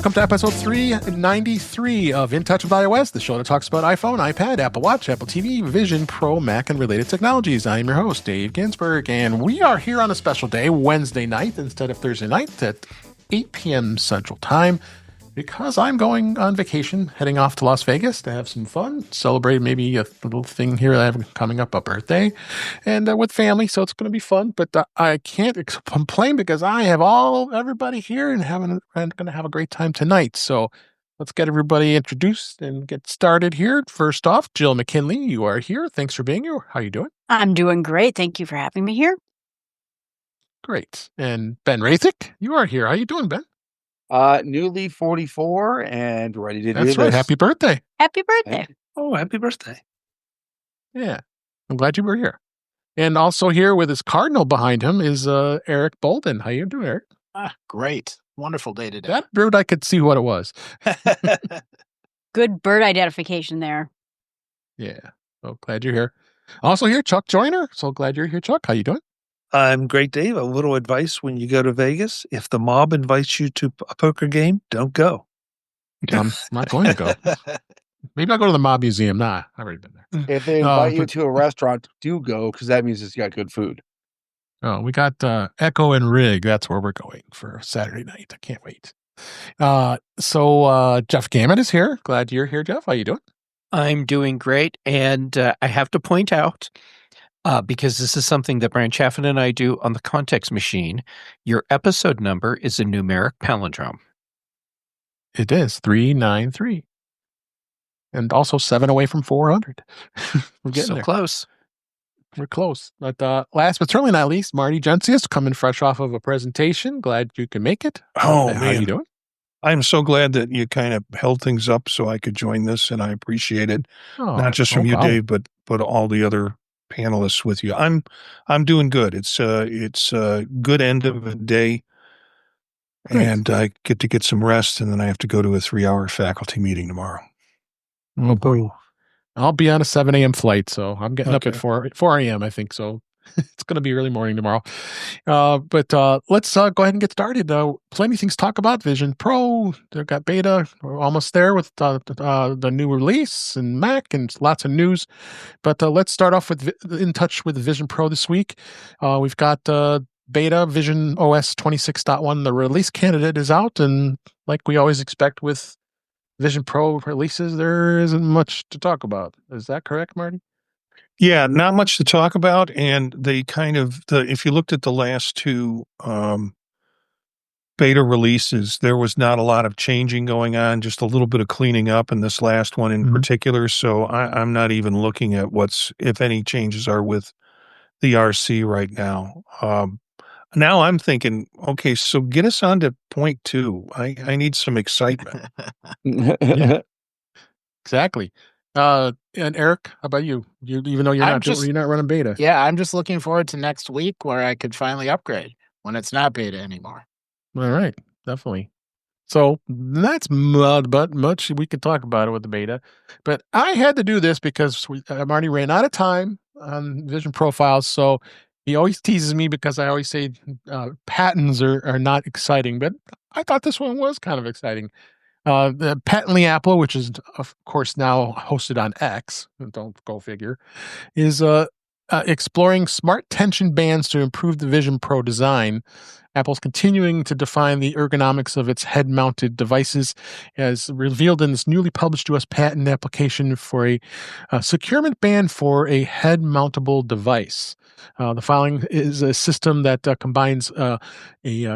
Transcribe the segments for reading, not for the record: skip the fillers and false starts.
Welcome to episode 393 of In Touch with iOS, the show that talks about iPhone, iPad, Apple Watch, Apple TV, Vision Pro, Mac, and related technologies. I'm your host, Dave Ginsburg, and we are here on a special day, Wednesday night instead of Thursday night at 8 p.m. Central Time, because I'm going on vacation, heading off to Las Vegas to have some fun, celebrate maybe a little thing here that I have coming up, a birthday, and with family, so it's going to be fun. But I can't complain because I have everybody here and I'm going to have a great time tonight. So let's get everybody introduced and get started here. First off, Jill McKinley, you are here. Thanks for being here. How are you doing? I'm doing great. Thank you for having me here. Great. And Ben Roethig, you are here. How are you doing, Ben? Newly 44 and ready to do this. That's right. Happy birthday. Happy birthday. Oh, happy birthday. Yeah. I'm glad you were here. And also here with his cardinal behind him is Eric Bolden. How you doing, Eric? Great. Wonderful day today. That bird, I could see what it was. Good bird identification there. Yeah. So glad you're here. Also here, Chuck Joyner. So glad you're here, Chuck. How you doing? I'm great, Dave. A little advice when you go to Vegas. If the mob invites you to a poker game, don't go. I'm not going to go. Maybe I'll go to the Mob Museum. Nah, I've already been there. If they invite you to a restaurant, do go, because that means it's got good food. Oh, we got Echo and Rig. That's where we're going for Saturday night. I can't wait. So Jeff Gamet is here. Glad you're here, Jeff. How you doing? I'm doing great. And I have to point out, because this is something that Brian Chaffin and I do on the Context Machine, your episode number is a numeric palindrome. It is 393. And also 7 away from 400. We're getting so there. Close. We're close. But last but certainly not least, Marty Jencius coming fresh off of a presentation. Glad you can make it. Oh, How you doing? I'm so glad that you kind of held things up so I could join this, and I appreciate it. Oh, Not just from you, Dave, but all the other panelists with you. I'm doing good. It's a good end of the day. Great. And I get to get some rest, and then I have to go to a 3-hour faculty meeting tomorrow. Oh boy. I'll be on a 7 a.m. flight, so I'm getting up Okay. at 4 a.m., I think. So it's going to be early morning tomorrow. But let's go ahead and get started. Plenty of things to talk about. Vision Pro, they've got beta. We're almost there with the new release and Mac and lots of news. But let's start off with In Touch with Vision Pro this week. We've got beta VisionOS 26.1. The release candidate is out. And like we always expect with Vision Pro releases, there isn't much to talk about. Is that correct, Marty? Yeah, not much to talk about. And they kind of, if you looked at the last two beta releases, there was not a lot of changing going on, just a little bit of cleaning up in this last one in particular. So I'm not even looking at if any changes are with the RC right now. Now I'm thinking, okay, so get us on to point 2. I need some excitement. Yeah. Exactly. And Eric, how about you? Even though you're not running beta. Yeah, I'm just looking forward to next week where I could finally upgrade when it's not beta anymore. All right, definitely. So that's but much we could talk about it with the beta. But I had to do this because Marty ran out of time on Vision Profiles. So he always teases me because I always say patents are not exciting. But I thought this one was kind of exciting. The Patently Apple, which is, of course, now hosted on X, don't go figure, is exploring smart tension bands to improve the Vision Pro design. Apple's continuing to define the ergonomics of its head-mounted devices, as revealed in this newly published U.S. patent application for a securement band for a head-mountable device. The following is a system that combines a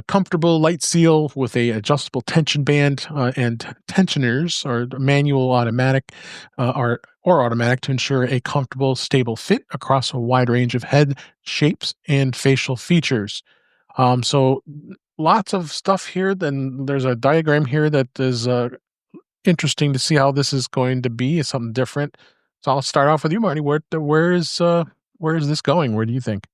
comfortable light seal with a adjustable tension band and tensioners, or manual, automatic, or automatic, to ensure a comfortable, stable fit across a wide range of head shapes and facial features. So lots of stuff here. Then there's a diagram here that is interesting to see how this is going to be. It's something different. So I'll start off with you, Marty. Where is this going? Where do you think?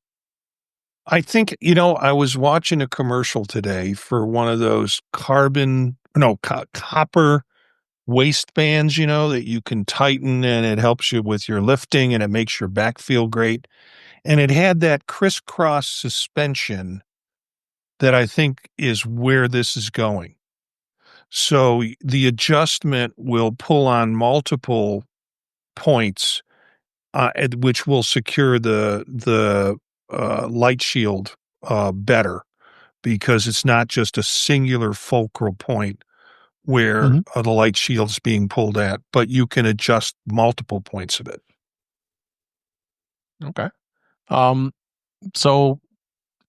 I think, I was watching a commercial today for one of those copper waistbands, that you can tighten, and it helps you with your lifting and it makes your back feel great. And it had that crisscross suspension that I think is where this is going. So the adjustment will pull on multiple points, which will secure the light shield better, because it's not just a singular fulcral point where Mhm. the light shield's being pulled at, but you can adjust multiple points of it. Okay. Um, so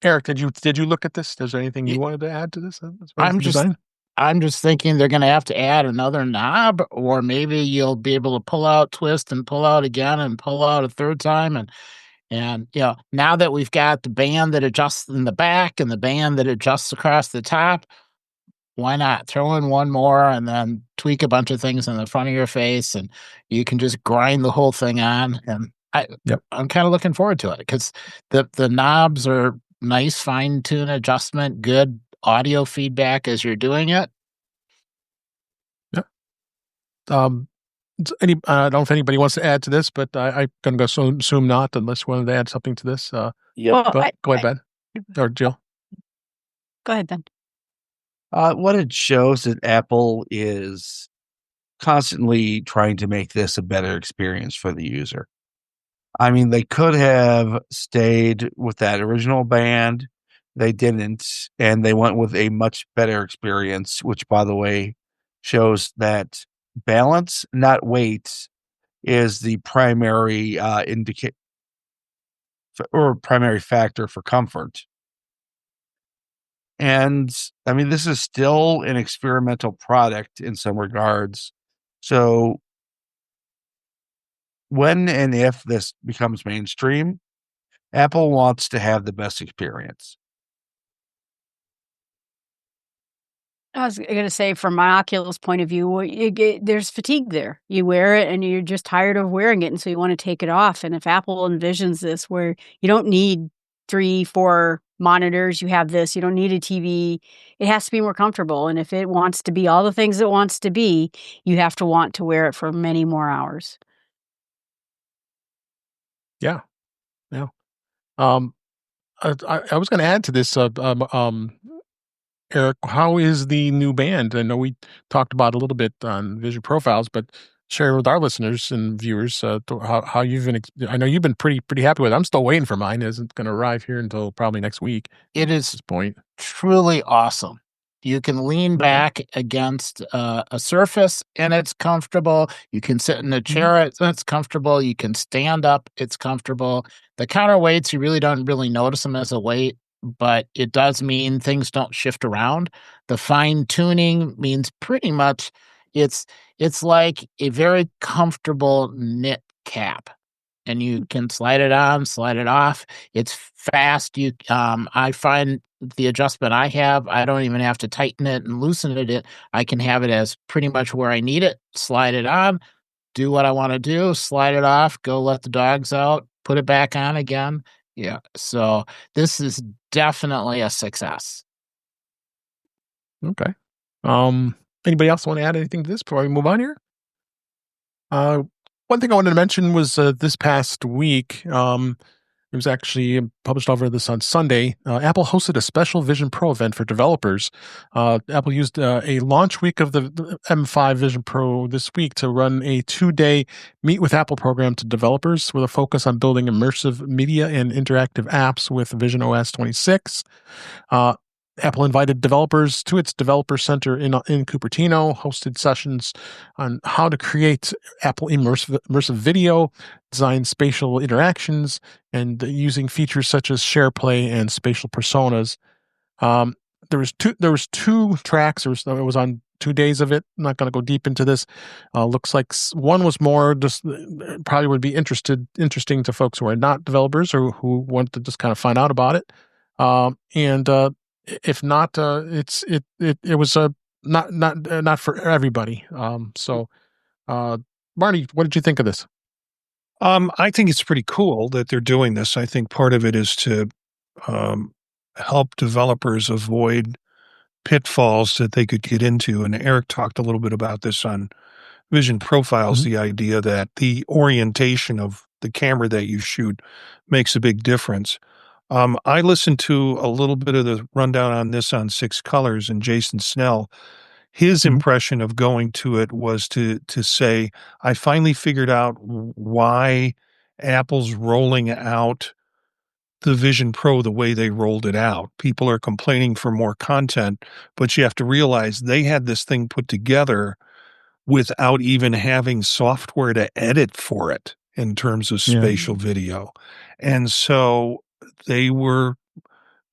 Eric, did you look at this? Is there anything you Ye- wanted to add to this as far as I'm the just design? I'm just thinking they're going to have to add another knob, or maybe you'll be able to pull out, twist, and pull out again, and pull out a third time, and now that we've got the band that adjusts in the back and the band that adjusts across the top, why not throw in one more and then tweak a bunch of things in the front of your face, and you can just grind the whole thing on. And Yep. I'm kind of looking forward to it because the knobs are nice, fine tune adjustment, good audio feedback as you're doing it. Yep. I don't know if anybody wants to add to this, but I'm going to assume not, unless you wanted to add something to this. Yep. Well, Go ahead, Ben. Or Jill. go ahead, Ben. What it shows that Apple is constantly trying to make this a better experience for the user. I mean, they could have stayed with that original band. They didn't, and they went with a much better experience, which, by the way, shows that balance, not weight, is the primary or primary factor for comfort. And I mean, this is still an experimental product in some regards. So when and if this becomes mainstream, Apple wants to have the best experience. I was going to say, from my Oculus point of view, there's fatigue there. You wear it and you're just tired of wearing it, and so you want to take it off. And if Apple envisions this where you don't need 3, 4 monitors, you have this, you don't need a TV, it has to be more comfortable. And if it wants to be all the things it wants to be, you have to want to wear it for many more hours. Yeah. Yeah. Um, I was going to add to this, Eric, how is the new band? I know we talked about it a little bit on Vision Profiles, but share with our listeners and viewers how you've been. I know you've been pretty happy with it. I'm still waiting for mine. It isn't going to arrive here until probably next week. It At is this point. truly awesome. You can lean back against a surface and it's comfortable. You can sit in a chair, it's comfortable. You can stand up, it's comfortable. The counterweights, you really don't really notice them as a weight, but it does mean things don't shift around. The fine tuning means pretty much it's like a very comfortable knit cap. And you can slide it on, slide it off. It's fast. I find the adjustment I have, I don't even have to tighten it and loosen it. I can have it as pretty much where I need it. Slide it on, do what I want to do, slide it off, go let the dogs out, put it back on again. Yeah. So this is definitely a success. Okay. Anybody else want to add anything to this before we move on here? One thing I wanted to mention was this past week. It was actually published over this on Sunday. Apple hosted a special Vision Pro event for developers. Apple used a launch week of the M5 Vision Pro this week to run a 2-day Meet with Apple program to developers with a focus on building immersive media and interactive apps with VisionOS 26. Apple invited developers to its developer center in Cupertino, hosted sessions on how to create Apple immersive video, design spatial interactions, and using features such as share play and spatial personas. There was two tracks. It was on 2 days of it. I'm not going to go deep into this. Looks like one was more just probably would be interesting to folks who are not developers or who want to just kind of find out about it. And if not, it was not for everybody. So, Marty, what did you think of this? I think it's pretty cool that they're doing this. I think part of it is to help developers avoid pitfalls that they could get into. And Eric talked a little bit about this on Vision Profiles, the idea that the orientation of the camera that you shoot makes a big difference. I listened to a little bit of the rundown on this on Six Colors, and Jason Snell, his impression of going to it was to say, I finally figured out why Apple's rolling out the Vision Pro the way they rolled it out. People are complaining for more content, but you have to realize they had this thing put together without even having software to edit for it in terms of spatial video. And so they were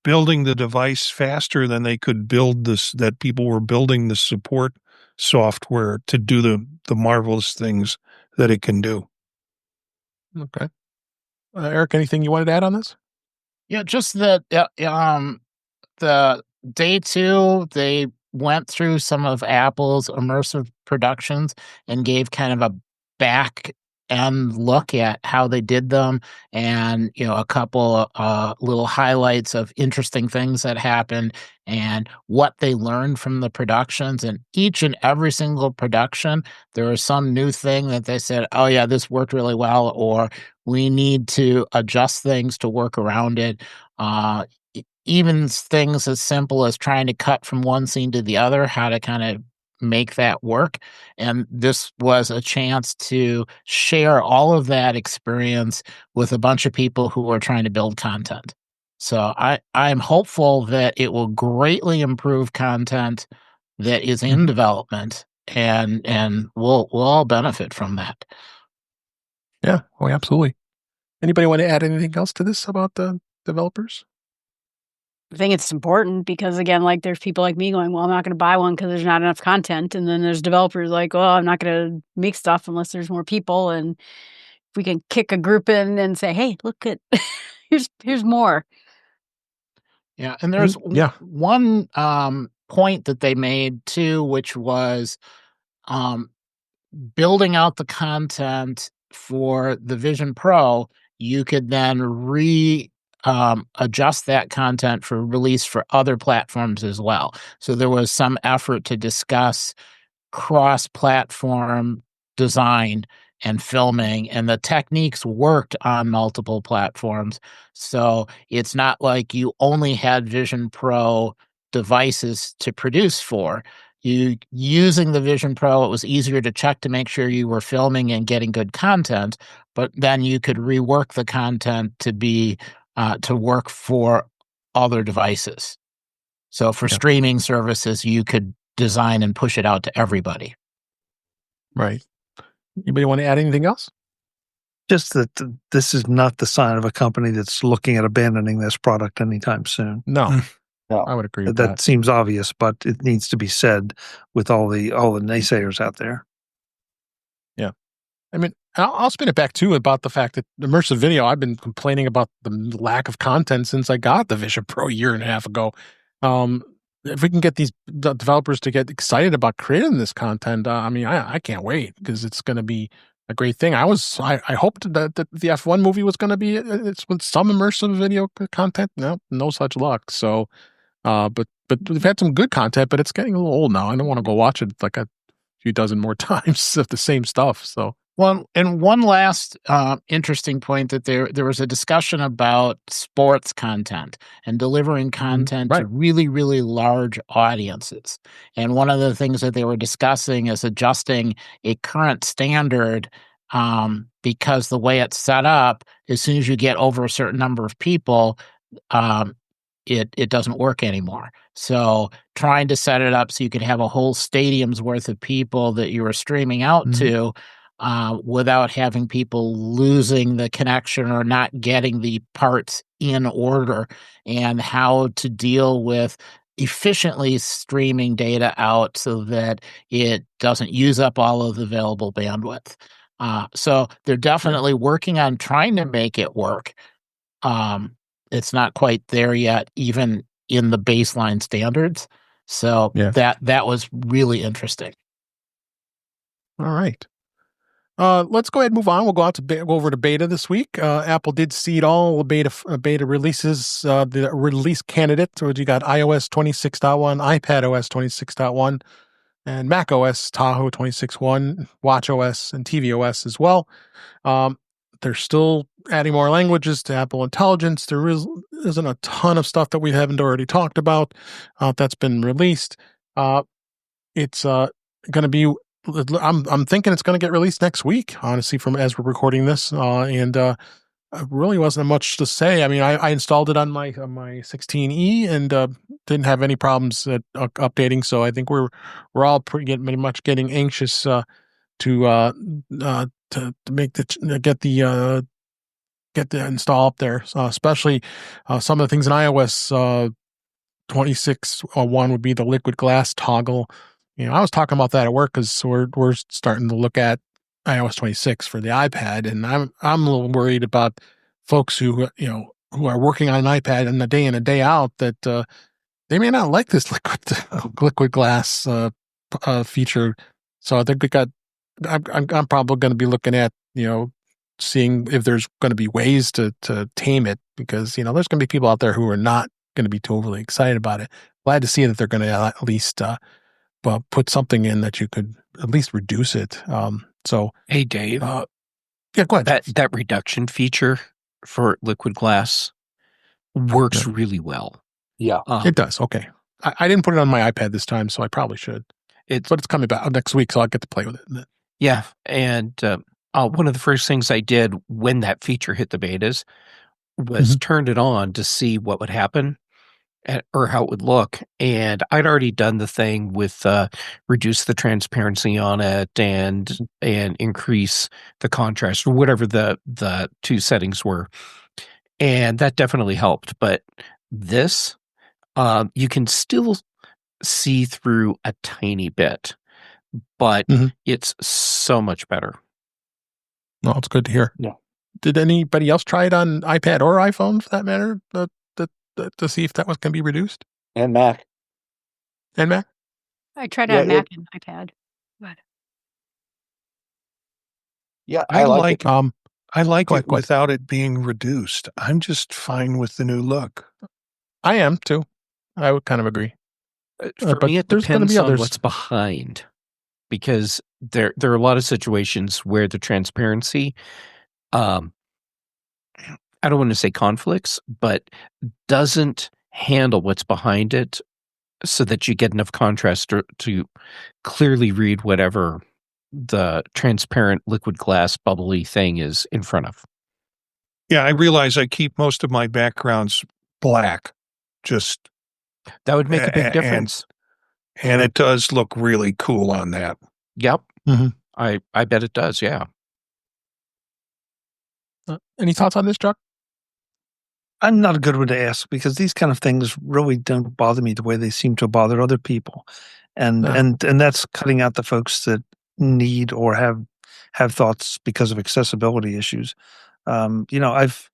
building the device faster than they could build this, that people were building the support software to do the marvelous things that it can do. Okay. Eric, anything you wanted to add on this? Yeah, just that the day 2, they went through some of Apple's immersive productions and gave kind of a back end look at how they did them, and a couple little highlights of interesting things that happened and what they learned from the productions. And each and every single production, there was some new thing that they said, oh yeah, this worked really well, or we need to adjust things to work around it. Even things as simple as trying to cut from one scene to the other, how to kind of make that work. And this was a chance to share all of that experience with a bunch of people who are trying to build content. So I'm hopeful that it will greatly improve content that is in development, and we'll all benefit from that. Yeah, oh, absolutely. Anybody want to add anything else to this about the developers? I think it's important because, again, like there's people like me going, well, I'm not going to buy one because there's not enough content. And then there's developers like, well, I'm not going to make stuff unless there's more people. And if we can kick a group in and say, hey, look at, here's more. Yeah. And there's one point that they made too, which was building out the content for the Vision Pro. You could then adjust that content for release for other platforms as well. So there was some effort to discuss cross-platform design and filming, and the techniques worked on multiple platforms. So it's not like you only had Vision Pro devices to produce for. You using the Vision Pro, it was easier to check to make sure you were filming and getting good content, but then you could rework the content to be to work for other devices. So for streaming services, you could design and push it out to everybody. Right. Anybody want to add anything else? Just that this is not the sign of a company that's looking at abandoning this product anytime soon. No, I would agree with that. That seems obvious, but it needs to be said with all the naysayers out there. Yeah. I mean, I'll spin it back too about the fact that immersive video, I've been complaining about the lack of content since I got the Vision Pro a year and a half ago. If we can get these developers to get excited about creating this content, I mean, I can't wait because it's going to be a great thing. I hoped that the F1 movie was going to be it's with some immersive video content. No such luck. So, but we've had some good content, but it's getting a little old now. I don't want to go watch it like a few dozen more times of the same stuff. So. Well, and one last interesting point that there was a discussion about sports content and delivering content to really, really large audiences. And one of the things that they were discussing is adjusting a current standard because the way it's set up, as soon as you get over a certain number of people, it doesn't work anymore. So trying to set it up so you could have a whole stadium's worth of people that you were streaming out to, without having people losing the connection or not getting the parts in order, and how to deal with efficiently streaming data out so that it doesn't use up all of the available bandwidth. So they're definitely working on trying to make it work. It's not quite there yet, even in the baseline standards. So that was really interesting. All right. Let's go ahead and move on. We'll go over to beta this week. Apple did seed all the beta releases. The release candidates, so you got iOS 26.1, iPadOS 26.1, and macOS Tahoe 26.1, watchOS, and tvOS as well. They're still adding more languages to Apple Intelligence. There isn't a ton of stuff that we haven't already talked about that's been released. it's going to be. I'm thinking it's going to get released next week. Honestly, from as we're recording this, and really wasn't much to say. I mean, I installed it on my 16E and didn't have any problems at updating. So I think we're all pretty much getting anxious to make get the install up there, especially some of the things in iOS 26.1 would be the liquid glass toggle. I was talking about that at work because we're starting to look at iOS 26 for the iPad, and I'm a little worried about folks who who are working on an iPad in a day out that they may not like this liquid glass feature. So I think I'm probably going to be looking at seeing if there's going to be ways to tame it, because there's going to be people out there who are not going to be totally excited about it. Glad to see that they're going to at least put something in that you could at least reduce it. Hey, Dave. Yeah, go ahead. That reduction feature for liquid glass works really well. Yeah, it does. Okay. I didn't put it on my iPad this time, so I probably should. But it's coming back next week, so I'll get to play with it. Yeah. And one of the first things I did when that feature hit the betas was turned it on to see what would happen or how it would look. And I'd already done the thing with reduce the transparency on it and increase the contrast, or whatever the two settings were. And that definitely helped. But this, you can still see through a tiny bit, but it's so much better. Well, it's good to hear. Yeah. Did anybody else try it on iPad or iPhone, for that matter, to see if that was going to be reduced? And Mac. I tried it on Mac and iPad. But Yeah, I like it. I like it without it being reduced. I'm just fine with the new look. I am too. I would kind of agree. For but me, it there's going to depends be on others. what's behind, because there are a lot of situations where the transparency, I don't want to say conflicts, but doesn't handle what's behind it so that you get enough contrast to clearly read whatever the transparent liquid glass bubbly thing is in front of. Yeah, I realize I keep most of my backgrounds black. Just that would make a big difference. And it does look really cool on that. Yep. I bet it does, yeah. Any thoughts on this, Chuck? I'm not a good one to ask, because these kind of things really don't bother me the way they seem to bother other people. And that's cutting out the folks that need or have thoughts because of accessibility issues. I've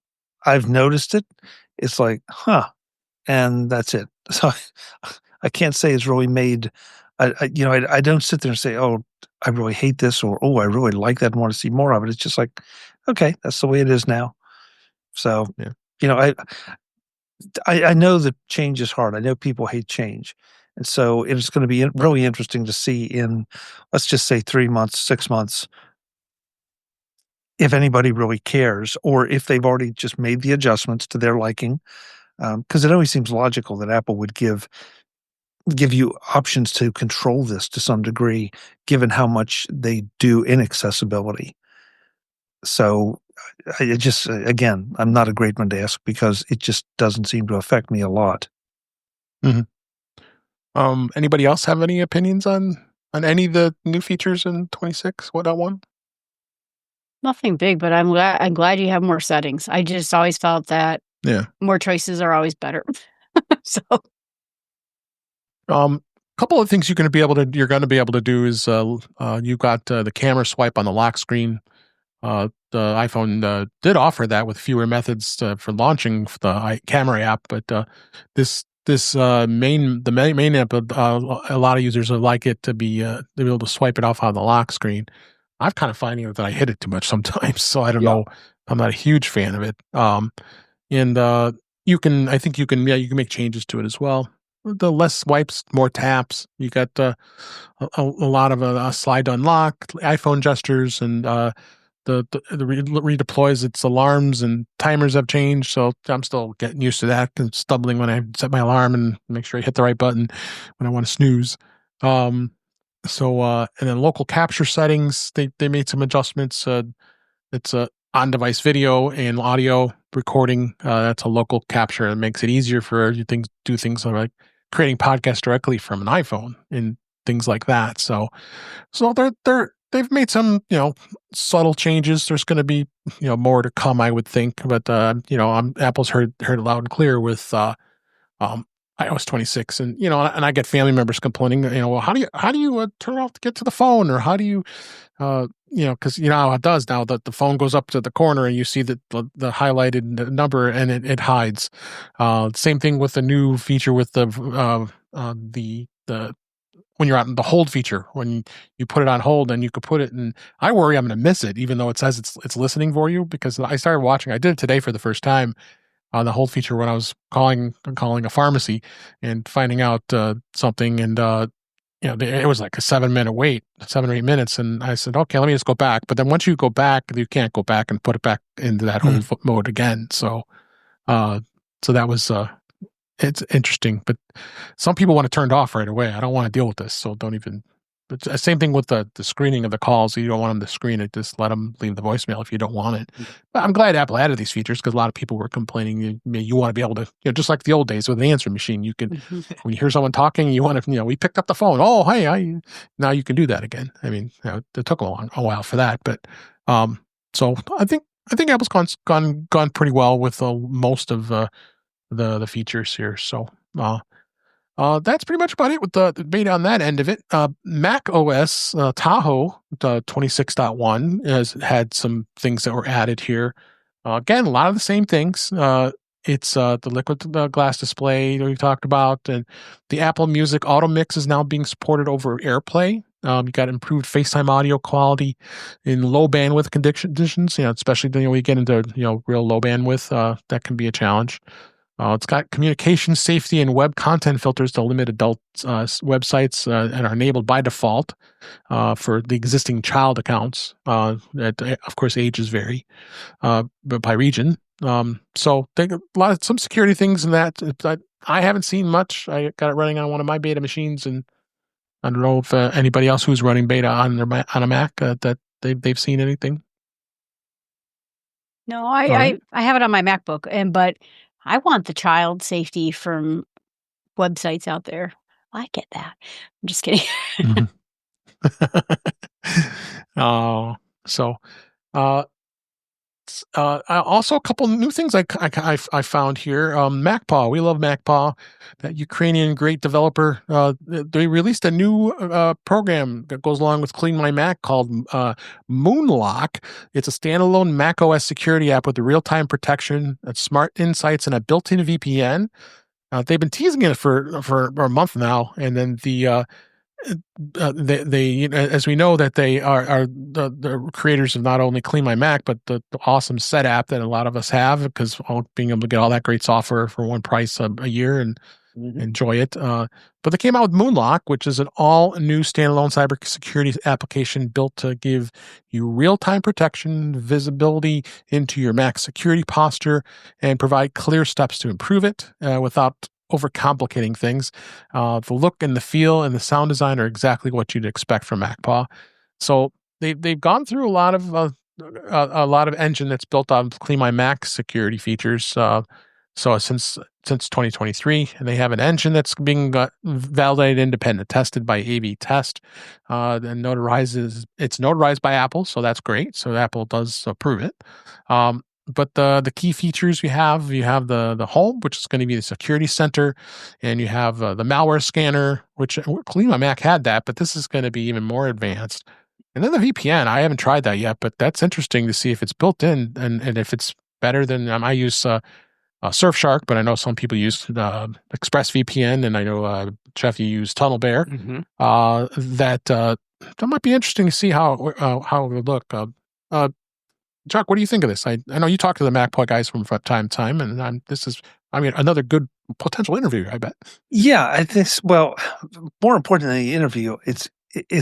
noticed it. It's like, and that's it. So I can't say it's really made. I don't sit there and say, oh, I really hate this, or oh, I really like that and want to see more of it. It's just like, okay, that's the way it is now. So I know that change is hard. I know people hate change. And so it's going to be really interesting to see in, let's just say 3 months, 6 months, if anybody really cares, or if they've already just made the adjustments to their liking. Because it always seems logical that Apple would give you options to control this to some degree, given how much they do in accessibility. So again, I'm not a great one to ask, because it just doesn't seem to affect me a lot. Anybody else have any opinions on any of the new features in 26? What one? Nothing big, but I'm glad you have more settings. I just always felt that more choices are always better. So, couple of things you're going to be able to do is you've got the camera swipe on the lock screen. The iPhone did offer that with fewer methods for launching the camera app, but this main app, a lot of users would like it to be able to swipe it off on the lock screen. I'm kind of finding that I hit it too much sometimes, so I don't know. I'm not a huge fan of it. And I think you can make changes to it as well. The less swipes, more taps. You got a lot of slide to unlock, iPhone gestures, and the redeploys its alarms and timers have changed. So I'm still getting used to that, and stumbling when I set my alarm and make sure I hit the right button when I want to snooze. and then local capture settings, they made some adjustments. It's a on-device video and audio recording. That's a local capture. It makes it easier for you things do things like creating podcasts directly from an iPhone and things like that. So they've made some subtle changes. There's going to be more to come, I would think. But Apple's heard it loud and clear with iOS 26, and and I get family members complaining. Well, how do you turn off to get to the phone, or how do you because how it does now that the phone goes up to the corner and you see the highlighted number and it hides. Same thing with the new feature with the when you're on the hold feature, when you put it on hold and you could put it in. I worry I'm going to miss it, even though it says it's listening for you, because I started watching. I did it today for the first time on the hold feature when I was calling a pharmacy and finding out something, and it was like a 7-minute wait, 7 or 8 minutes, and I said, okay, let me just go back. But then once you go back, you can't go back and put it back into that hold mode again. So that was it's interesting, but some people want it turned off right away. I don't want to deal with this, so don't even. But same thing with the screening of the calls. You don't want them to screen it. Just let them leave the voicemail if you don't want it. But I'm glad Apple added these features, because a lot of people were complaining. You want to be able to, just like the old days with an answering machine. You can, when you hear someone talking, you want to, we picked up the phone. Oh, hey, now you can do that again. I mean, it took a while for that, but so I think Apple's gone pretty well with most of the features here. So. That's pretty much about it with the beta on that end of it. Mac OS Tahoe 26.1 has had some things that were added here. Again, a lot of the same things. It's the liquid glass display that we talked about, and the Apple Music Auto Mix is now being supported over AirPlay. You got improved FaceTime audio quality in low bandwidth conditions. Especially when you get into real low bandwidth, that can be a challenge. It's got communication safety and web content filters to limit adult websites and are enabled by default for the existing child accounts. Of course, ages vary, but by region. So they some security things in that. I haven't seen much. I got it running on one of my beta machines, and I don't know if anybody else who's running beta on a Mac that they've seen anything. No, I have it on my MacBook, but I want the child safety from websites out there. I get that. I'm just kidding. Also a couple new things I found here. MacPaw, we love MacPaw, that Ukrainian great developer. They released a new program that goes along with Clean My Mac called Moonlock. It's a standalone Mac OS security app with the real-time protection, smart insights, and a built-in VPN. They've been teasing it for a month now, and then they as we know that they are the creators of not only Clean My Mac, but the awesome Set app that a lot of us have, because being able to get all that great software for one price a year and enjoy it. But they came out with Moonlock, which is an all new standalone cybersecurity application built to give you real-time protection, visibility into your Mac security posture, and provide clear steps to improve it without overcomplicating things. The look and the feel and the sound design are exactly what you'd expect from MacPaw. So they've gone through a lot of engine that's built on Clean My Mac security features. So since 2023, and they have an engine that's being validated, independent, tested by A/B test, and it's notarized by Apple, so that's great. So Apple does approve it. But the key features you have the home, which is going to be the security center, and you have the malware scanner, which Clean My Mac had that, but this is going to be even more advanced. And then the VPN, I haven't tried that yet, but that's interesting to see if it's built in and if it's better than I use Surfshark, but I know some people use ExpressVPN, and I know Jeff, you use TunnelBear. That might be interesting to see how it would look. Chuck, what do you think of this? I know you talk to the MacPaw guys from time to time, and this is another good potential interview, I bet. Yeah, I think. Well, more important than the interview, it's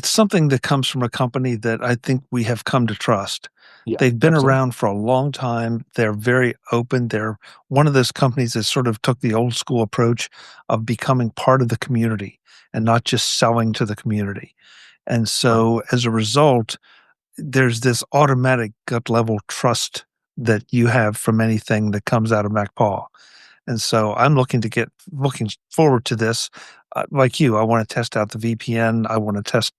something that comes from a company that I think we have come to trust. Yeah, they've been around for a long time. They're very open. They're one of those companies that sort of took the old school approach of becoming part of the community and not just selling to the community. And so as a result, there's this automatic gut level trust that you have from anything that comes out of MacPaw. And so I'm looking forward to this. Like you, I want to test out the VPN. I want to test.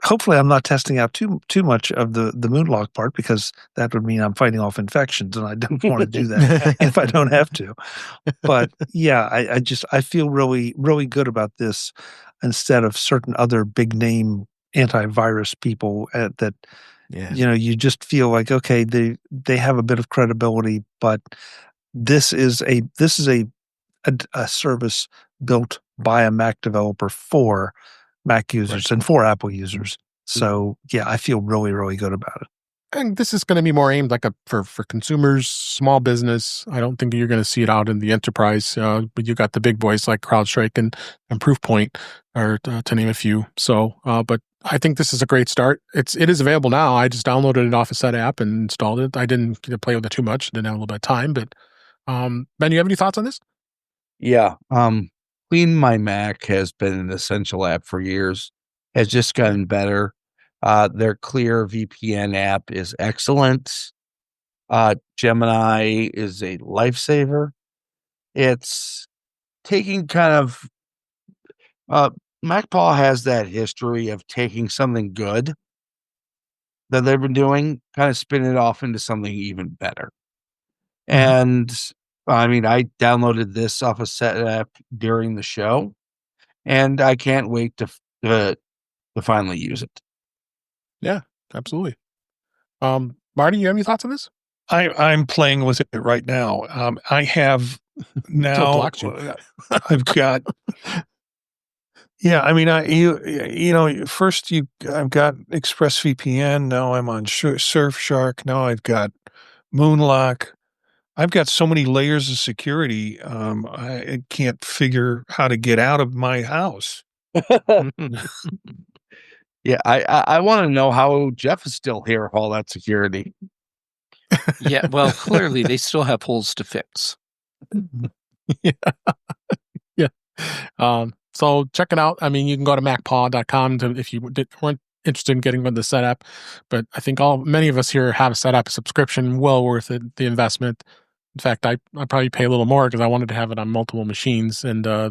Hopefully, I'm not testing out too much of the Moonlock part, because that would mean I'm fighting off infections, and I don't want to do that if I don't have to. But yeah, I feel really, really good about this, instead of certain other big name antivirus people that you just feel like, okay, they have a bit of credibility, but this is a service built by a Mac developer for Mac users and for Apple users. So yeah, I feel really, really good about it. And this is going to be more aimed for consumers, small business. I don't think you're going to see it out in the enterprise. But you got the big boys like CrowdStrike and Proofpoint, or to name a few. So, but I think this is a great start. It is available now. I just downloaded it off a set app and installed it. I didn't play with it too much. Didn't have a little bit of time. But Ben, you have any thoughts on this? Yeah. Clean My Mac has been an essential app for years. Has just gotten better. Their Clear VPN app is excellent. Gemini is a lifesaver. It's taking kind of MacPaw has that history of taking something good that they've been doing, kind of spin it off into something even better. And I mean, I downloaded this off a set app during the show, and I can't wait to finally use it. Yeah, absolutely. Marty, you have any thoughts on this? I'm playing with it right now. I have now. I've got. Yeah, I mean, first I've got ExpressVPN. Now I'm on Surfshark. Now I've got Moonlock. I've got so many layers of security. I can't figure how to get out of my house. Yeah, I want to know how Jeff is still here with all that security. Yeah, well, clearly they still have holes to fix. Yeah. So check it out. I mean, you can go to macpaw.com if you weren't interested in getting the setup, but I think many of us here have a setup subscription, well worth it, the investment. In fact, I probably pay a little more because I wanted to have it on multiple machines, and I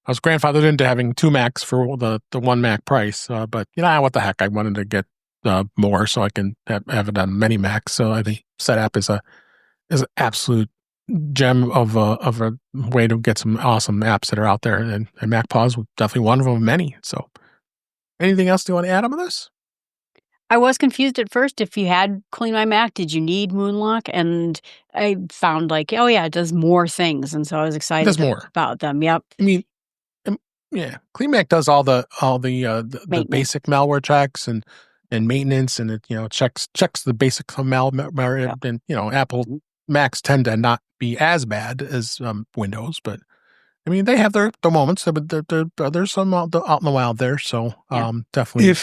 was grandfathered into having 2 Macs for the 1 Mac price. But what the heck, I wanted to get more so I can have it on many Macs. So I think setup is an absolute gem of a way to get some awesome apps that are out there, and MacPaw is definitely one of them, many. So, anything else you want to add on this? I was confused at first. If you had Clean My Mac, did you need Moonlock? And I found oh yeah, it does more things, and so I was excited about them. Yep. I mean, yeah, Clean Mac does all the basic malware checks and maintenance, and it checks the basic malware. And Apple Macs tend to not be as bad as Windows, but I mean they have their moments. There's some out in the wild there, so definitely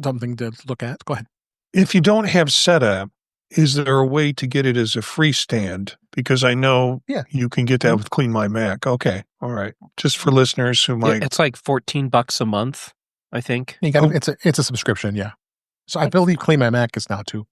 something to look at. Go ahead. If you don't have setup, is there a way to get it as a freestand? Because I know you can get that with Clean My Mac. Okay, all right. Just for listeners who might, it's like $14 a month, I think. It's a subscription, yeah. So I believe Clean My Mac is now too.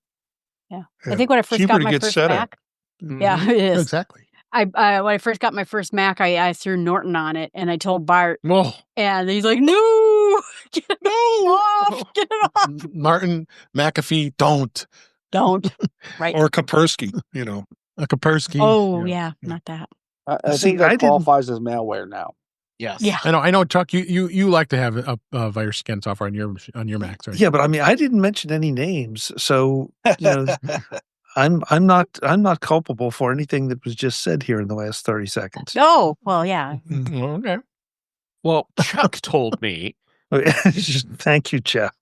Yeah. I think when I first got my first Mac, yeah, it is exactly. when I first got my first Mac, I threw Norton on it, and I told Bart, and he's like, "No, get it off, get it off." Martin McAfee, don't. Right. Or Kaspersky, a Kaspersky. Oh yeah, not that. I think that qualifies as malware now. Yes. Yeah. I know, Chuck. You like to have a virus scan software on your Macs, right? Yeah, but I mean, I didn't mention any names, so I'm not culpable for anything that was just said here in the last 30 seconds. Oh, well, yeah. Okay. Well, Chuck told me. Thank you, Jeff.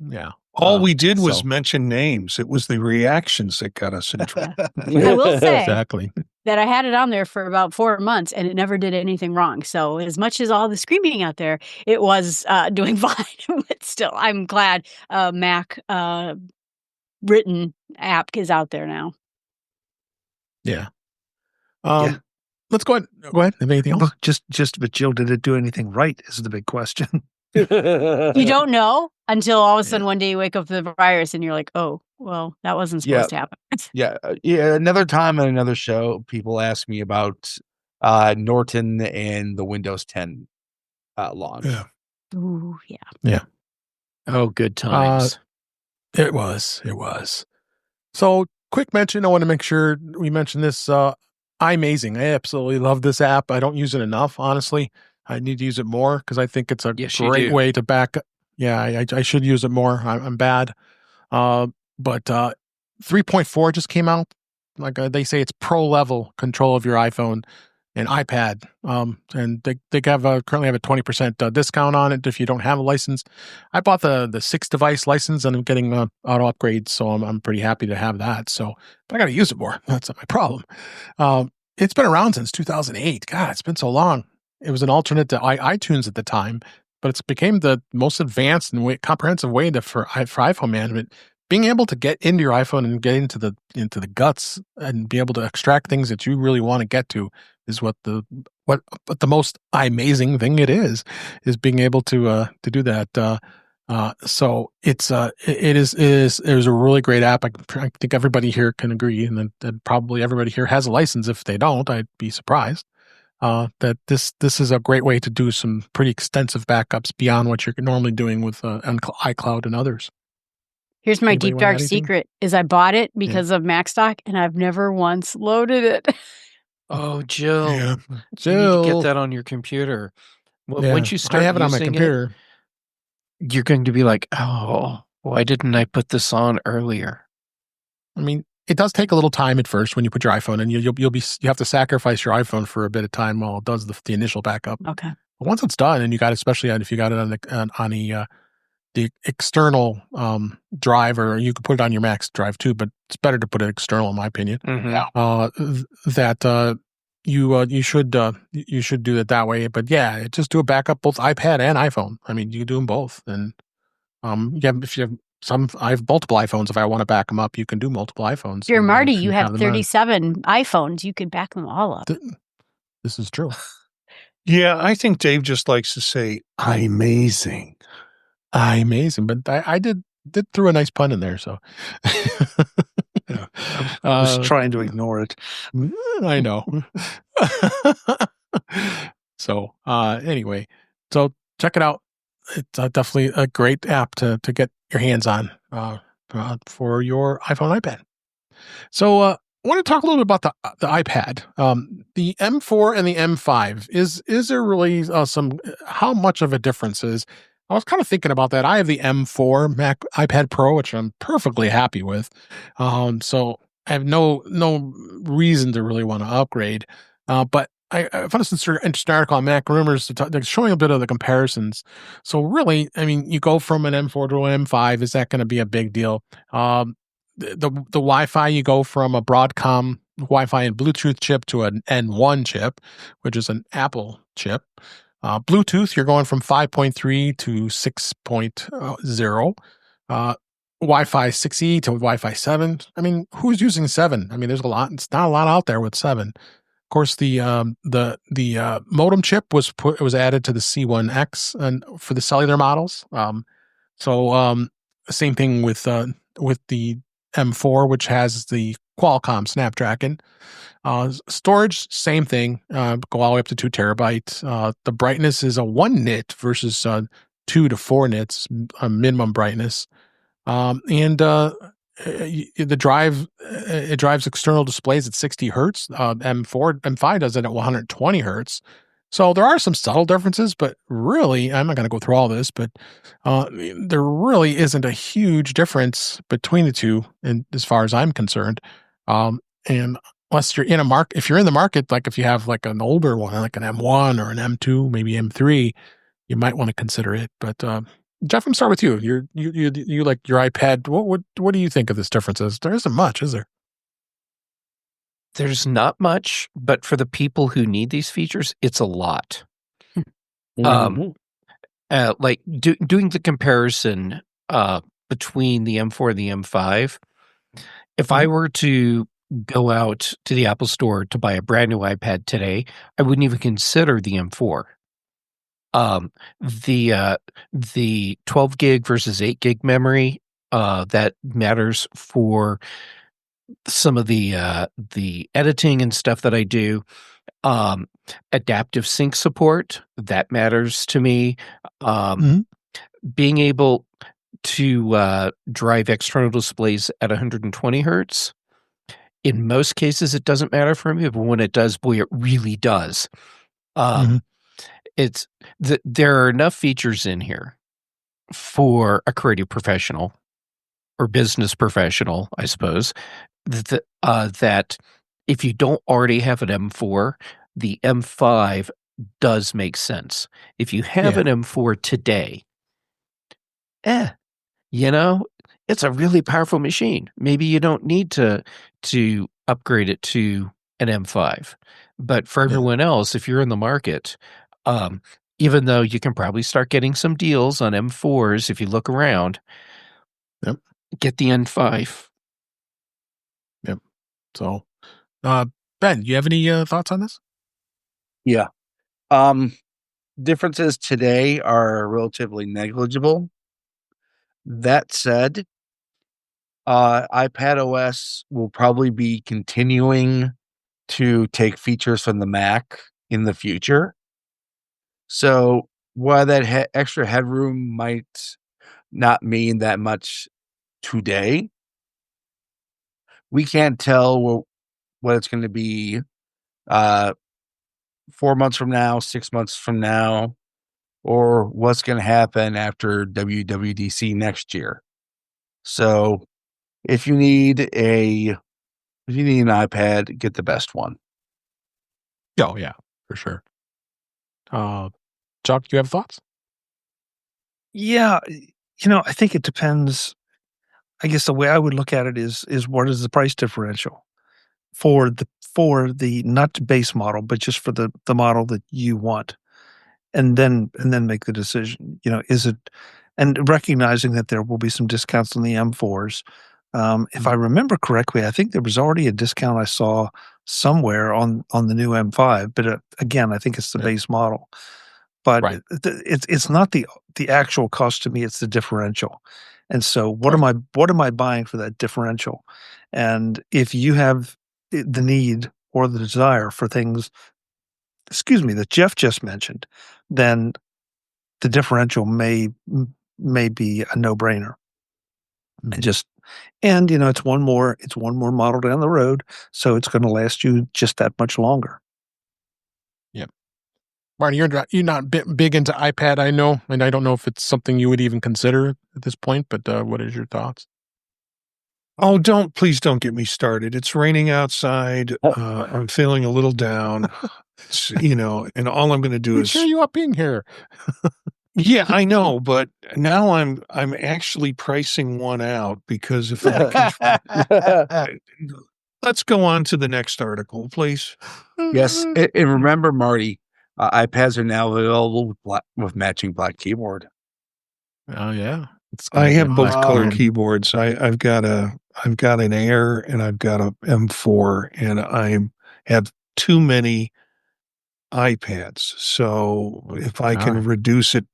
Yeah. All we did was mention names. It was the reactions that got us in trouble. I will say exactly that I had it on there for about 4 months, and it never did anything wrong. So as much as all the screaming out there, it was doing fine. But still, I'm glad Mac written app is out there now. Yeah. let's go ahead. Go ahead. Anything else? But Jill, did it do anything right? Is the big question. You don't know until all of a sudden one day you wake up with the virus and you're like, oh, well, that wasn't supposed to happen. Yeah. Another time on another show, people ask me about Norton and the Windows 10 launch. Yeah. Ooh, yeah. Yeah. Oh, good times. It was. So, quick mention. I want to make sure we mention this. iMazing. I absolutely love this app. I don't use it enough, honestly. I need to use it more because I think it's a great way to back. Yeah, I should use it more. I'm bad. But 3.4 just came out. Like they say, it's pro level control of your iPhone and iPad. And they currently have a 20% discount on it if you don't have a license. I bought the 6-device license and I'm getting auto upgrades, so I'm pretty happy to have that. So, but I got to use it more. That's not my problem. It's been around since 2008. God, it's been so long. It was an alternate to iTunes at the time, but it's became the most advanced and comprehensive way for iPhone management. Being able to get into your iPhone and get into the guts and be able to extract things that you really want to get to is what the most amazing thing it is being able to do that. So it is a really great app. I think everybody here can agree, and that probably everybody here has a license. If they don't, I'd be surprised. That this is a great way to do some pretty extensive backups beyond what you're normally doing with iCloud and others. Here's my deep dark secret: is I bought it because of MacStock, and I've never once loaded it. Oh, Jill, Yeah. you need to get that on your computer. Once you start, I have it on my computer. You're going to be like, oh, why didn't I put this on earlier? I mean, it does take a little time at first when you put your iPhone in. You have to sacrifice your iPhone for a bit of time while it does the initial backup. Okay. But once it's done, and you got, especially if you got it on the external drive, or you could put it on your Mac's drive too, but it's better to put it external, in my opinion. Mm-hmm. You should do it that way. But yeah, just do a backup both iPad and iPhone. I mean, you can do them both, and if you have I have multiple iPhones. If I want to back them up, you can do multiple iPhones. Dear Marty, you have 37 iPhones. You could back them all up. This is true. Yeah, I think Dave just likes to say amazing. But I did throw a nice pun in there, so Yeah, I was trying to ignore it. I know. So anyway, so check it out. It's definitely a great app to get your hands on for your iPhone, iPad. So I want to talk a little bit about the iPad. The M4 and the M5. Is there really how much of a difference is? I was kind of thinking about that. I have the M4 iPad Pro, which I'm perfectly happy with. So I have no reason to really want to upgrade. But I found this interesting article on Mac Rumors showing a bit of the comparisons. So really, I mean, you go from an M4 to an M5. Is that going to be a big deal? The Wi-Fi, you go from a Broadcom Wi-Fi and Bluetooth chip to an N1 chip, which is an Apple chip. Bluetooth, you're going from 5.3 to 6.0. Wi-Fi 6E to Wi-Fi 7. I mean, who's using 7? I mean, there's a lot. It's not a lot out there with 7. Of course, the modem chip was added to the C1X and for the cellular models. Same thing with the M4, which has the Qualcomm Snapdragon. Storage, same thing. Go all the way up to 2 terabytes. The brightness is a 1 nit versus 2 to 4 nits minimum brightness. The drive it drives external displays at 60 hertz. M5 does it at 120 hertz. So there are some subtle differences, but really, I'm not going to go through all this, but there really isn't a huge difference between the two, and as far as I'm concerned. And unless you're in if you're in the market, like if you have like an older one, like an M1 or an M2, maybe M3, you might want to consider it. But Jeff, I'm start with you. You like your iPad. What do you think of this differences? There isn't much, is there? There's not much, but for the people who need these features, it's a lot. Doing the comparison between the M4 and the M5, if I were to go out to the Apple Store to buy a brand new iPad today, I wouldn't even consider the M4. The 12 gig versus 8 gig memory, that matters for some of the editing and stuff that I do. Adaptive sync support, that matters to me. Being able to drive external displays at 120 hertz. In most cases, it doesn't matter for me, but when it does, boy, it really does. There are enough features in here for a creative professional or business professional, I suppose, that if you don't already have an M4, the M5 does make sense. If you have an M4 today, it's a really powerful machine. Maybe you don't need to upgrade it to an M5. But for everyone else, if you're in the market, even though you can probably start getting some deals on M4s if you look around, get the M5. Yep. So, Ben, you have any thoughts on this? Yeah. Differences today are relatively negligible. That said, iPadOS will probably be continuing to take features from the Mac in the future. So while that extra headroom might not mean that much today, we can't tell what it's going to be 4 months from now, 6 months from now, or what's going to happen after WWDC next year. So if you need an iPad, get the best one. Oh, yeah, for sure. Chuck, do you have thoughts? Yeah, I think it depends. I guess the way I would look at it is what is the price differential for the not base model, but just for the model that you want, and then make the decision. Is it, and recognizing that there will be some discounts on the M4s. If I remember correctly, I think there was already a discount I saw somewhere on the new M5, but again, I think it's the base model. But it's not the actual cost to me; it's the differential. And so, what am I buying for that differential? And if you have the need or the desire for things, that Jeff just mentioned, then the differential may be a no-brainer. And it's one more model down the road, so it's going to last you just that much longer. Yep. Marty, you're not big into iPad, I know, and I don't know if it's something you would even consider at this point. But what is your thoughts? Oh, please don't get me started. It's raining outside. I'm feeling a little down. And all I'm going to do is cheer you up being here. Yeah, I know, but now I'm actually pricing one out because if I can, let's go on to the next article, please. Yes, and remember, Marty, iPads are now available with matching black keyboard. Oh yeah, I have both color keyboards. I've got an Air and I've got a M4, and I have too many iPads. So if I can reduce it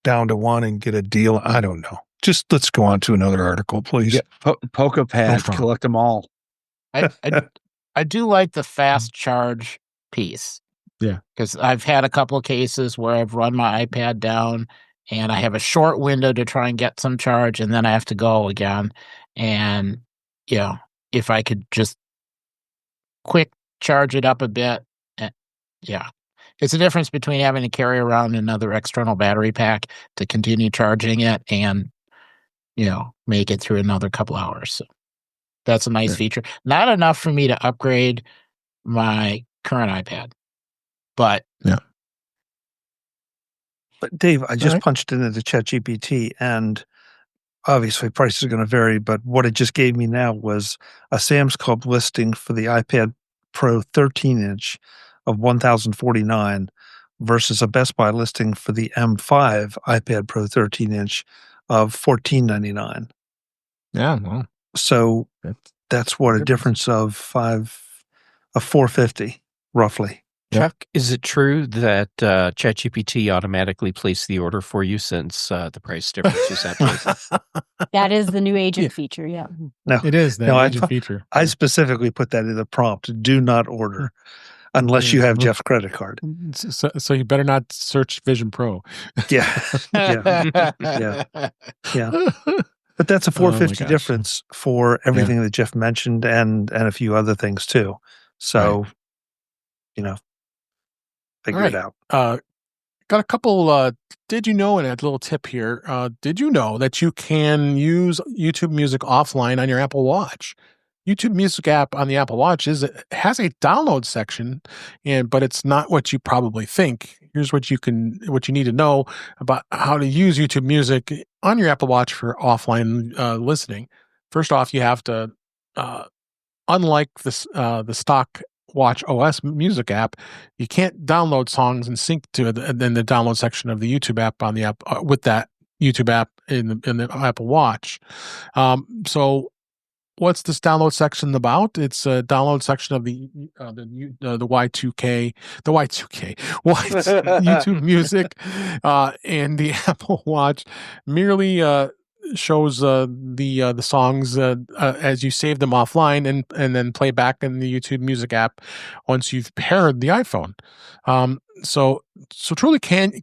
down to one and get a deal, I don't know. Just let's go on to another article, please. Yeah, Poco pads, collect them all. I do like the fast charge piece. Yeah, because I've had a couple of cases where I've run my iPad down and I have a short window to try and get some charge, and then I have to go again. And if I could just quick charge it up a bit, it's a difference between having to carry around another external battery pack to continue charging it and make it through another couple hours. So that's a nice feature. Not enough for me to upgrade my current iPad, but But Dave, I just punched it into ChatGPT, and obviously prices are going to vary, but what it just gave me now was a Sam's Club listing for the iPad Pro 13-inch of $1,049 versus a Best Buy listing for the M5 iPad Pro 13-inch of $1,499. Yeah, well, so That's what a difference of $450 roughly. Chuck, is it true that ChatGPT automatically placed the order for you since the price difference is that big? That is the new agent feature. Yeah. No, It is the agent feature. I specifically put that in the prompt. Do not order unless you have Jeff's credit card. So you better not search Vision Pro. Yeah. But that's a $450 difference for everything that Jeff mentioned and a few other things too. So, figure it out. Got a couple, did you know, and a little tip here, did you know that you can use YouTube Music offline on your Apple Watch? YouTube Music app on the Apple Watch has a download section, but it's not what you probably think. Here's what you need to know about how to use YouTube Music on your Apple Watch for offline listening. First off, you have to, unlike the stock Watch OS music app, you can't download songs and sync to it in the download section of the YouTube app on the app with that YouTube app in the Apple Watch. So what's this download section about? It's a download section of the Y2K YouTube Music, and the Apple Watch merely shows the songs as you save them offline and then play back in the YouTube Music app once you've paired the iPhone. So truly, can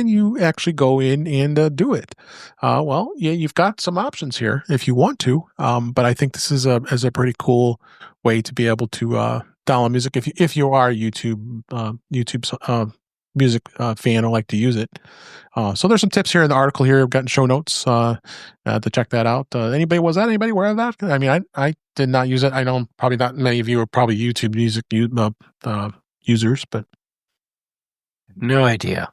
you actually go in and do it? Well, yeah, you've got some options here if you want to, but I think this is a pretty cool way to be able to download music if you are a YouTube music fan or like to use it. So there's some tips here in the article here. I've gotten show notes to check that out. Anybody aware of that? I mean, I did not use it. I know probably not many of you are probably YouTube music users, but no idea.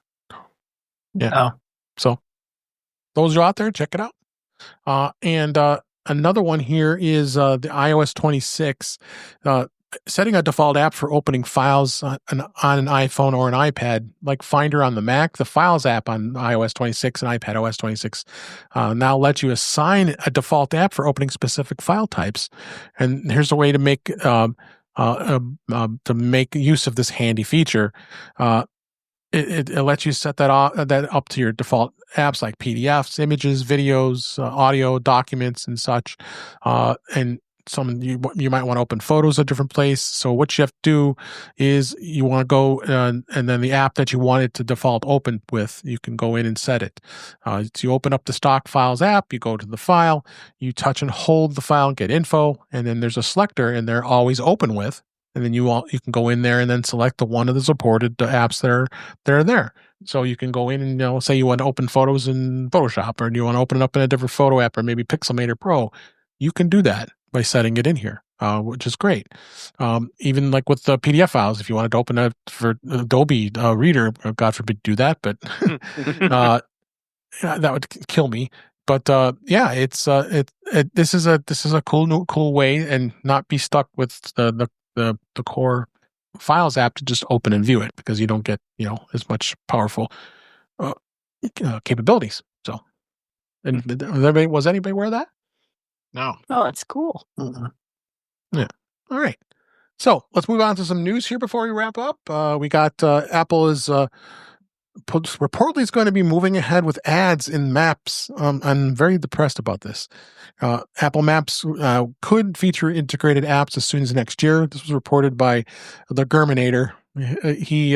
Yeah. No. So those are out there. Check it out. And another one here is the iOS 26. Setting a default app for opening files on an iPhone or an iPad, like Finder on the Mac. The Files app on iOS 26 and iPadOS 26 now lets you assign a default app for opening specific file types. And here's a way to make use of this handy feature. It lets you set that up to your default apps like PDFs, images, videos, audio, documents, and such. And you might want to open photos at a different place. So what you have to do is you want to go and then the app that you want it to default open with, you can go in and set it. So you open up the stock files app, you go to the file, you touch and hold the file, get info, and then there's a selector in there, always open with. And then you can go in there and then select the one of the supported apps that are there. So you can go in and say you want to open photos in Photoshop, or you want to open it up in a different photo app, or maybe Pixelmator Pro. You can do that by setting it in here, which is great. Even like with the PDF files, if you wanted to open it for Adobe Reader, God forbid do that, but that would kill me. But this is a cool way and not be stuck with the core Files app to just open and view it, because you don't get as much powerful capabilities. So, and was anybody aware of that? No. Oh, that's cool. Yeah. All right. So let's move on to some news here before we wrap up. We got Apple is reportedly is going to be moving ahead with ads in Maps. I'm very depressed about this. Apple Maps could feature integrated apps as soon as next year. This was reported by the Germinator. He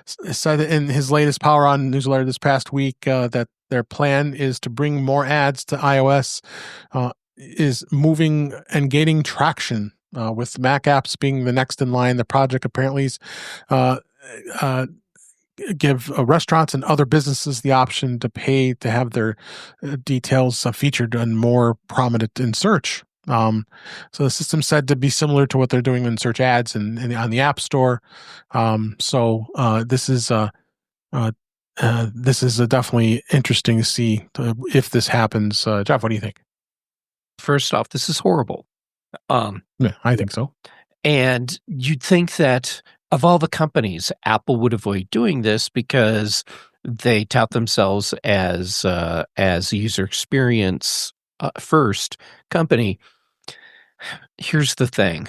said in his latest Power On newsletter this past week that their plan is to bring more ads to iOS, is moving and gaining traction, with Mac apps being the next in line. The project apparently is give restaurants and other businesses the option to pay to have their details featured and more prominent in search. So the system said to be similar to what they're doing in search ads and on the App Store. This is definitely interesting to see if this happens. Jeff, what do you think? First off, this is horrible. Yeah, I think so. And you'd think that of all the companies, Apple would avoid doing this because they tout themselves as a user experience first company. Here's the thing.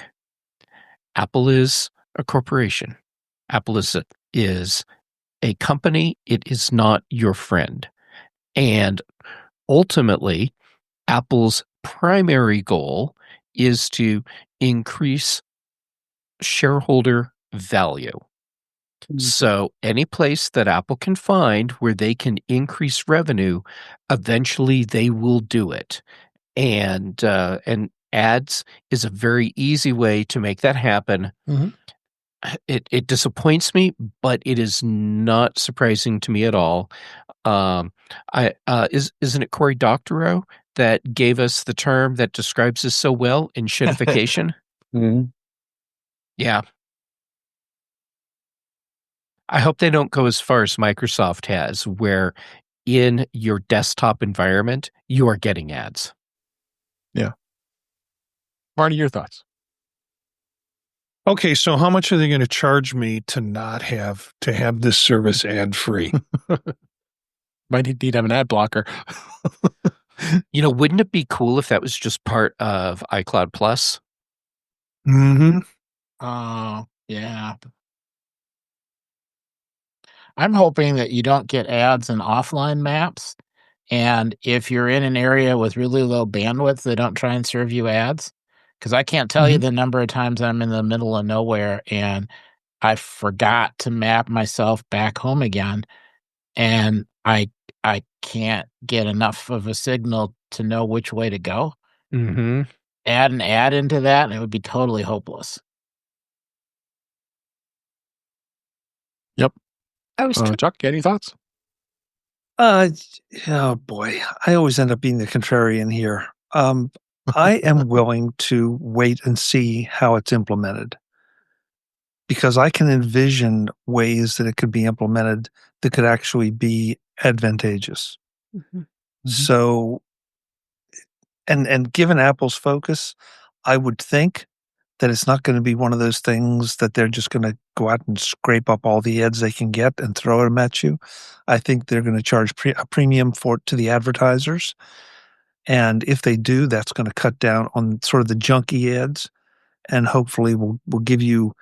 Apple is a corporation. Apple is a company. It is not your friend. And ultimately, Apple's primary goal is to increase shareholder value. So any place that Apple can find where they can increase revenue, eventually they will do it. And ads is a very easy way to make that happen. It disappoints me, but it is not surprising to me at all. Isn't it Cory Doctorow that gave us the term that describes this so well, enshittification? Yeah. I hope they don't go as far as Microsoft has, where in your desktop environment, you are getting ads. Yeah. Marty, your thoughts? Okay, so how much are they going to charge me to not have this service ad free? Might need to have an ad blocker. Wouldn't it be cool if that was just part of iCloud Plus? Oh, yeah. I'm hoping that you don't get ads in offline maps. And if you're in an area with really low bandwidth, they don't try and serve you ads. Because I can't tell you the number of times I'm in the middle of nowhere and I forgot to map myself back home again. And I can't get enough of a signal to know which way to go. Add an ad into that, and it would be totally hopeless. Yep. I was Chuck, any thoughts? Oh boy, I always end up being the contrarian here. I am willing to wait and see how it's implemented, because I can envision ways that it could be implemented that could actually be advantageous. So, and given Apple's focus, I would think that it's not going to be one of those things that they're just going to go out and scrape up all the ads they can get and throw them at you. I think they're going to charge a premium to the advertisers. And if they do, that's going to cut down on sort of the junky ads, and hopefully will give you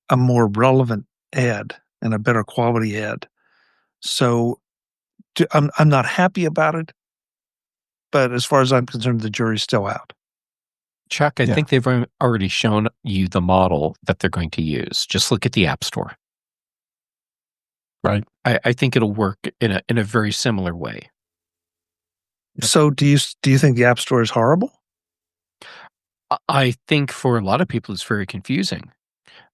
a more relevant ad and a better quality ad. So I'm not happy about it, but as far as I'm concerned, the jury's still out. Chuck, I think they've already shown you the model that they're going to use. Just look at the App Store. Right. I think it'll work in a very similar way. So do you think the App Store is horrible? I think for a lot of people, it's very confusing.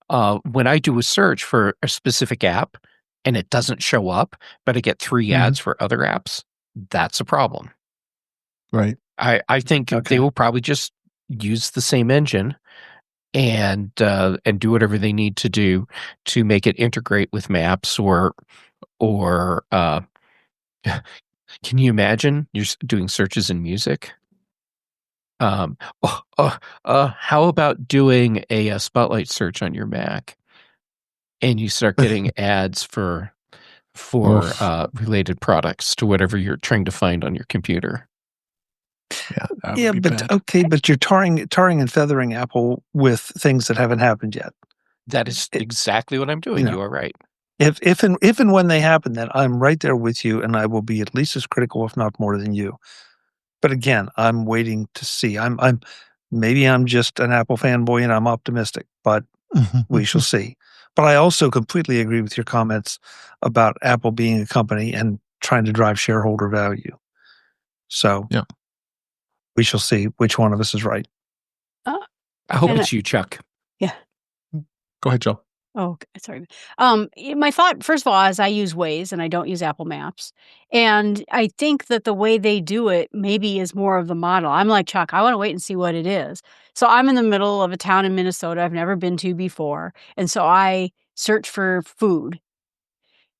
When I do a search for a specific app and it doesn't show up, but I get 3 ads for other apps, that's a problem. Right. I think they will probably just use the same engine and do whatever they need to do to make it integrate with maps or can you imagine you're doing searches in music? How about doing a spotlight search on your Mac and you start getting ads for related products to whatever you're trying to find on your computer? Yeah, but you're tarring and feathering Apple with things that haven't happened yet. That is exactly what I'm doing. You are right. If and when they happen, then I'm right there with you, and I will be at least as critical, if not more, than you. But again, I'm waiting to see. Maybe I'm just an Apple fanboy and I'm optimistic, but we shall see. But I also completely agree with your comments about Apple being a company and trying to drive shareholder value. So we shall see which one of us is right. I hope it's you, Chuck. Yeah. Go ahead, Joe. Oh, sorry. My thought, first of all, is I use Waze and I don't use Apple Maps. And I think that the way they do it maybe is more of the model. I'm like, Chuck, I want to wait and see what it is. So I'm in the middle of a town in Minnesota I've never been to before. And so I search for food.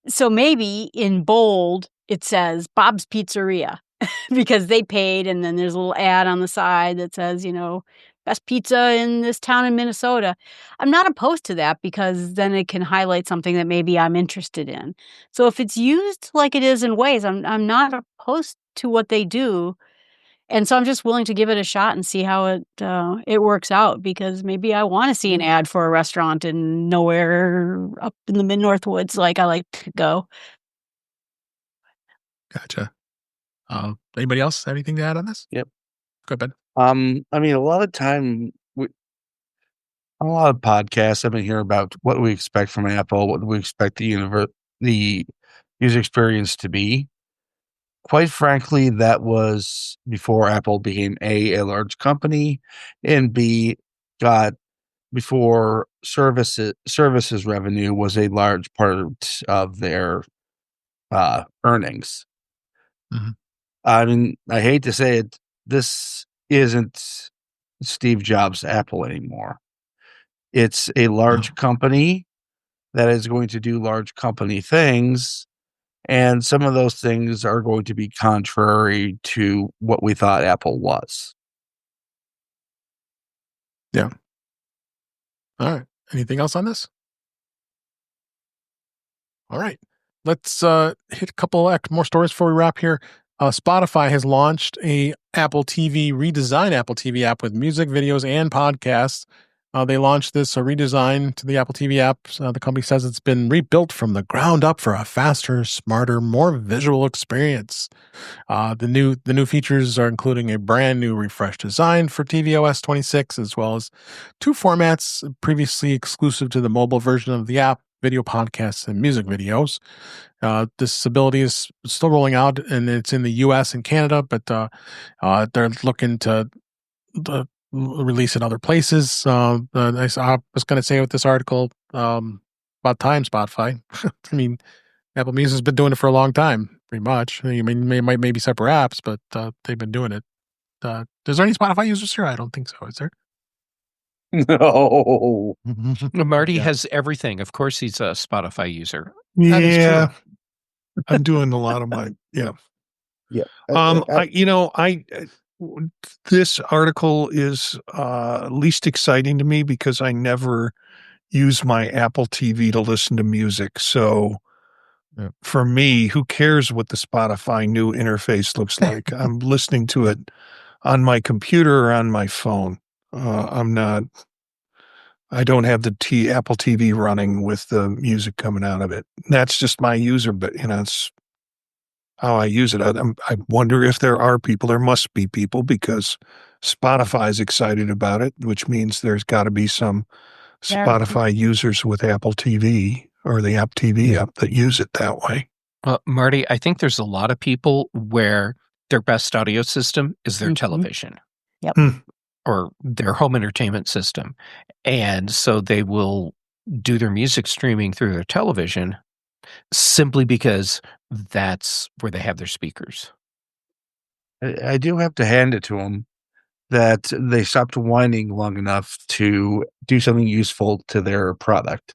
So maybe in bold, it says Bob's Pizzeria because they paid. And then there's a little ad on the side that says, best pizza in this town in Minnesota. I'm not opposed to that because then it can highlight something that maybe I'm interested in. So if it's used like it is in Waze, I'm not opposed to what they do. And so I'm just willing to give it a shot and see how it works out, because maybe I want to see an ad for a restaurant in nowhere up in the mid-north woods like I like to go. Gotcha. Anybody else have anything to add on this? Yep. Go ahead, Ben. I mean, a lot of time, a lot of podcasts I've been hearing about what we expect from Apple, what we expect the user experience to be. Quite frankly, that was before Apple became a large company, and B, got before services revenue was a large part of their earnings. Mhm. I mean, I hate to say it, this isn't Steve Jobs' Apple anymore. It's a large company that is going to do large company things, and some of those things are going to be contrary to what we thought Apple was. Yeah. All right. Anything else on this? All right. Let's hit a couple more stories before we wrap here. Spotify has launched a redesigned Apple TV app with music, videos, and podcasts. They launched this redesign to the Apple TV app. The company says it's been rebuilt from the ground up for a faster, smarter, more visual experience. The new features are including a brand new refreshed design for tvOS 26, as well as 2 formats previously exclusive to the mobile version of the app: video podcasts and music videos. This ability is still rolling out, and it's in the U.S. and Canada, but they're looking to release in other places. I was going to say with this article, about time, Spotify. I mean, Apple Music's been doing it for a long time, pretty much. I mean, maybe separate apps, but they've been doing it. Is there any Spotify users here? I don't think so. Is there? No. Marty has everything. Of course, he's a Spotify user. That is Yeah, true. I'm doing a lot of my Yeah. This article is least exciting to me because I never use my Apple TV to listen to music. So for me, who cares what the Spotify new interface looks like? I'm listening to it on my computer or on my phone. I don't have the Apple TV running with the music coming out of it. That's just my user, but it's how I use it. I wonder if there are people. There must be people, because Spotify is excited about it, which means there's got to be some Spotify users with Apple TV or the App TV app that use it that way. Marty, I think there's a lot of people where their best audio system is their television. Yep. Or their home entertainment system. And so they will do their music streaming through their television simply because that's where they have their speakers. I do have to hand it to them that they stopped whining long enough to do something useful to their product.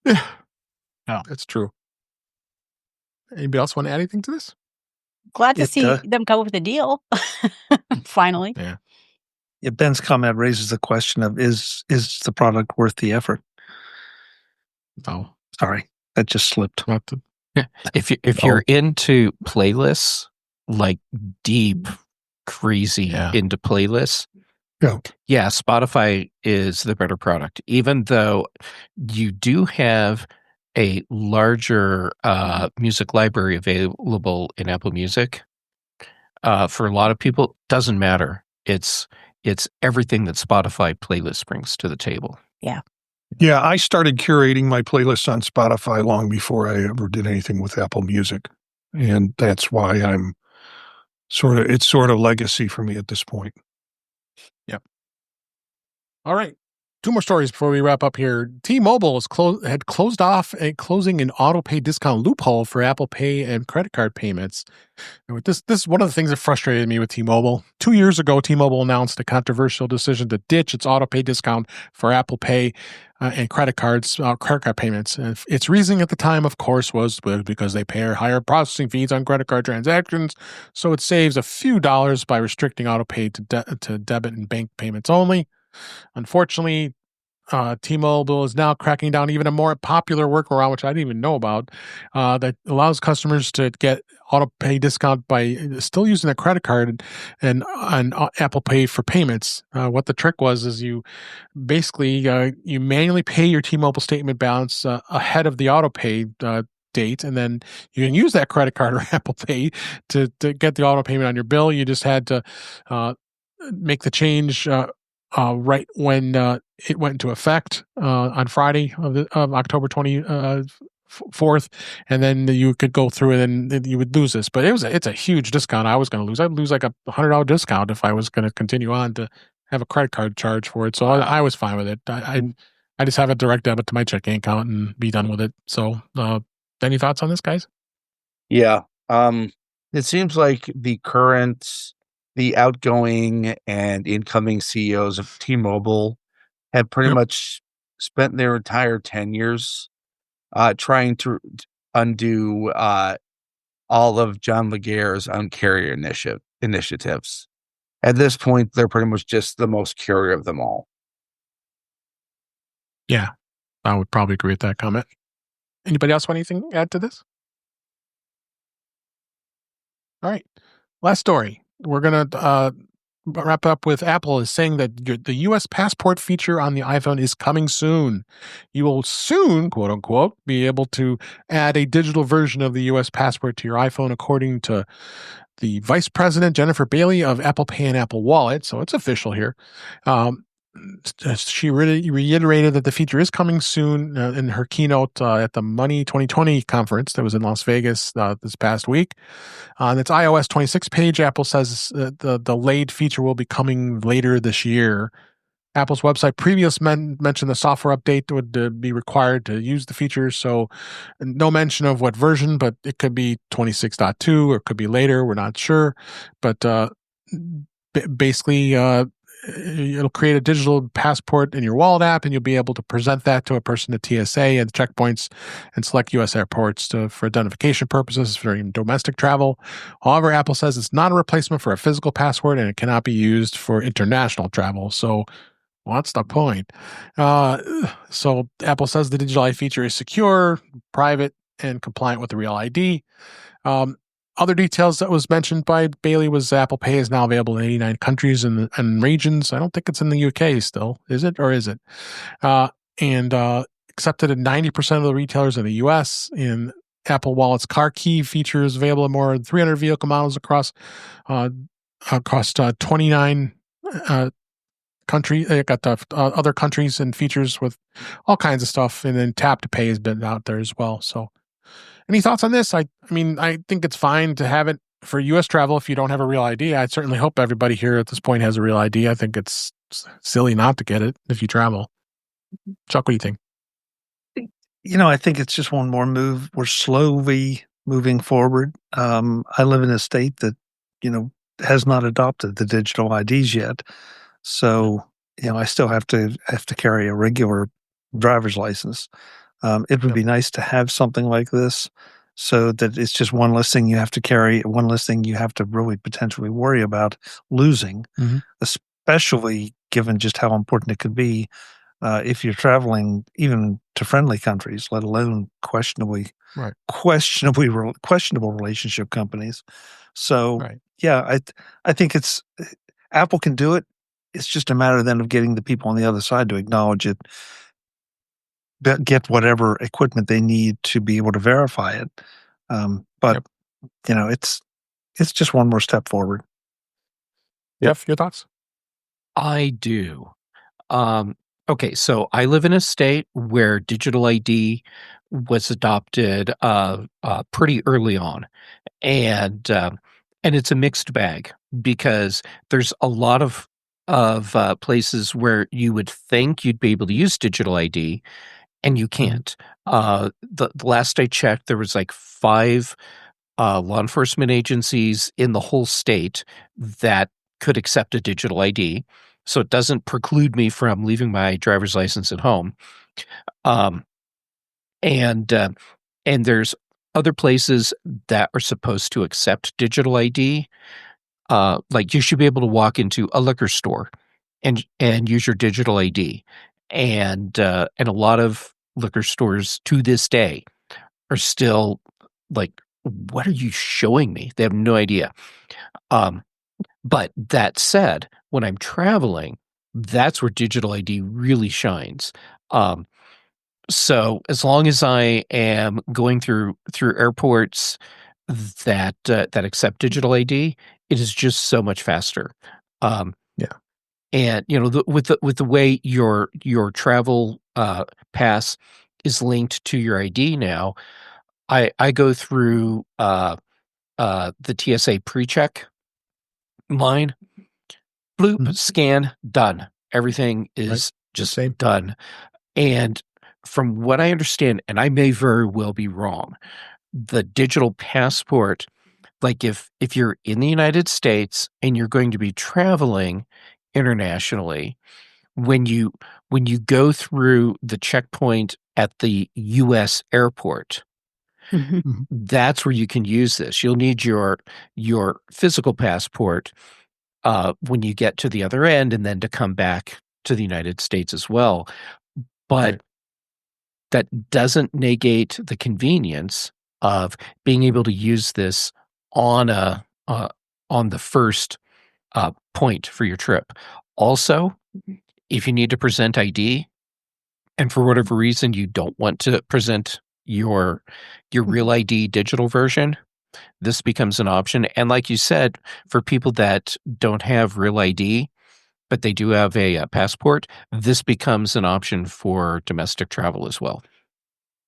Yeah, that's true. Anybody else want to add anything to this? Glad to see them come up with a deal. Finally. Yeah. Ben's comment raises the question of is the product worth the effort? Oh, sorry, that just slipped. If you're into playlists, like deep, crazy into playlists, Spotify is the better product. Even though you do have a larger music library available in Apple Music, for a lot of people, doesn't matter. It's everything that Spotify playlist brings to the table. Yeah. Yeah, I started curating my playlists on Spotify long before I ever did anything with Apple Music. And that's why it's sort of legacy for me at this point. Yep. All right. 2 more stories before we wrap up here. T-Mobile had closing an autopay discount loophole for Apple Pay and credit card payments. And this is one of the things that frustrated me with T-Mobile. 2 years ago, T-Mobile announced a controversial decision to ditch its autopay discount for Apple Pay and credit card payments. And its reasoning at the time, of course, was because they pay higher processing fees on credit card transactions, so it saves a few dollars by restricting autopay to debit and bank payments only. Unfortunately, T-Mobile is now cracking down even a more popular workaround, which I didn't even know about, that allows customers to get auto pay discount by still using a credit card and Apple Pay for payments. What the trick was is you basically you manually pay your T-Mobile statement balance ahead of the auto pay date, and then you can use that credit card or Apple Pay to get the auto payment on your bill. You just had to make the change right when it went into effect on Friday of October 24th, and then you could go through it and you would lose this. But it's a huge discount I was going to lose. I'd lose like a $100 discount if I was going to continue on to have a credit card charge for it. So I was fine with it. I just have a direct debit to my checking account and be done with it. So any thoughts on this, guys? Yeah. It seems like the outgoing and incoming CEOs of T-Mobile have pretty much spent their entire tenures trying to undo all of John Laguerre's Un-carrier initiatives. At this point, they're pretty much just the most carrier of them all. Yeah, I would probably agree with that comment. Anybody else want anything to add to this? All right. Last story. We're going to wrap up with Apple is saying that the U.S. passport feature on the iPhone is coming soon. You will soon, quote unquote, be able to add a digital version of the U.S. passport to your iPhone, according to the Vice President, Jennifer Bailey of Apple Pay and Apple Wallet. So it's official here. She really reiterated that the feature is coming soon in her keynote at the Money 2020 conference that was in Las Vegas this past week. On its iOS 26 page, Apple says the delayed feature will be coming later this year. Apple's website previously mentioned the software update would be required to use the feature, so no mention of what version, but it could be 26.2 or it could be later. We're not sure, but basically it'll create a digital passport in your wallet app, and you'll be able to present that to a person at TSA and checkpoints and select U.S. airports for identification purposes for domestic travel. However, Apple says it's not a replacement for a physical passport, and it cannot be used for international travel. So what's the point? So Apple says the digital ID feature is secure, private, and compliant with the Real ID. Other details that was mentioned by Bailey was Apple Pay is now available in 89 countries and regions. I don't think it's in the UK still. Is it, or is it? And accepted in 90% of the retailers in the US. In Apple Wallet's car key feature is available in more than 300 vehicle models across 29 countries. They got the other countries and features with all kinds of stuff. And then Tap to Pay has been out there as well. So any thoughts on this? I mean, I think it's fine to have it for U.S. travel if you don't have a Real ID. I certainly hope everybody here at this point has a Real ID. I think it's silly not to get it if you travel. Chuck, what do you think? I think it's just one more move. We're slowly moving forward. I live in a state that, has not adopted the digital IDs yet. So, I still have to carry a regular driver's license. It would be nice to have something like this so that it's just one less thing you have to carry, one less thing you have to really potentially worry about losing, especially given just how important it could be if you're traveling even to friendly countries, let alone questionable relationship companies. So, yeah, I think Apple can do it. It's just a matter then of getting the people on the other side to acknowledge it, get whatever equipment they need to be able to verify it. But it's just one more step forward. Jeff, your thoughts? I do. Okay, so I live in a state where digital ID was adopted pretty early on, and it's a mixed bag because there's a lot of places where you would think you'd be able to use digital ID, and you can't. The last I checked, there was like 5 law enforcement agencies in the whole state that could accept a digital ID. So it doesn't preclude me from leaving my driver's license at home. And there's other places that are supposed to accept digital ID. Like you should be able to walk into a liquor store and use your digital ID. and a lot of liquor stores to this day are still like, what are you showing me? They have no idea. But that said, when I'm traveling, that's where digital ID really shines. So as long as I am going through airports that accept digital ID, it is just so much faster. Yeah. And with the way your travel pass is linked to your ID now, I go through the TSA pre-check line, bloop, scan, done. Everything is just done. And from what I understand, and I may very well be wrong, the digital passport, like if you're in the United States and you're going to be traveling internationally, when you go through the checkpoint at the US airport, that's where you can use this. You'll need your physical passport when you get to the other end, and then to come back to the United States as well. But that doesn't negate the convenience of being able to use this on the first point for your trip. Also, if you need to present ID, and for whatever reason you don't want to present your real ID digital version, this becomes an option. And like you said, for people that don't have real ID, but they do have a passport, this becomes an option for domestic travel as well.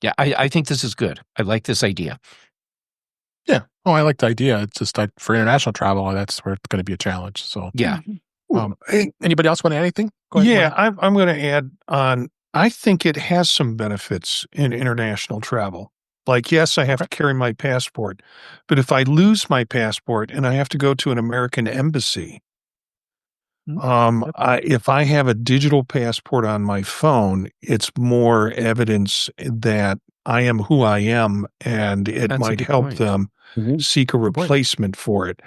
Yeah, I think this is good. I like this idea. Yeah. Oh, I like the idea. It's just for international travel, that's where it's going to be a challenge. So yeah. Anybody else want to add anything? Go ahead, Yeah, Mark. I'm going to add on. I think it has some benefits in international travel. Like, yes, I have to carry my passport, but if I lose my passport and I have to go to an American embassy, if I have a digital passport on my phone, it's more evidence that I am who I am, and it might help them seek a replacement for it.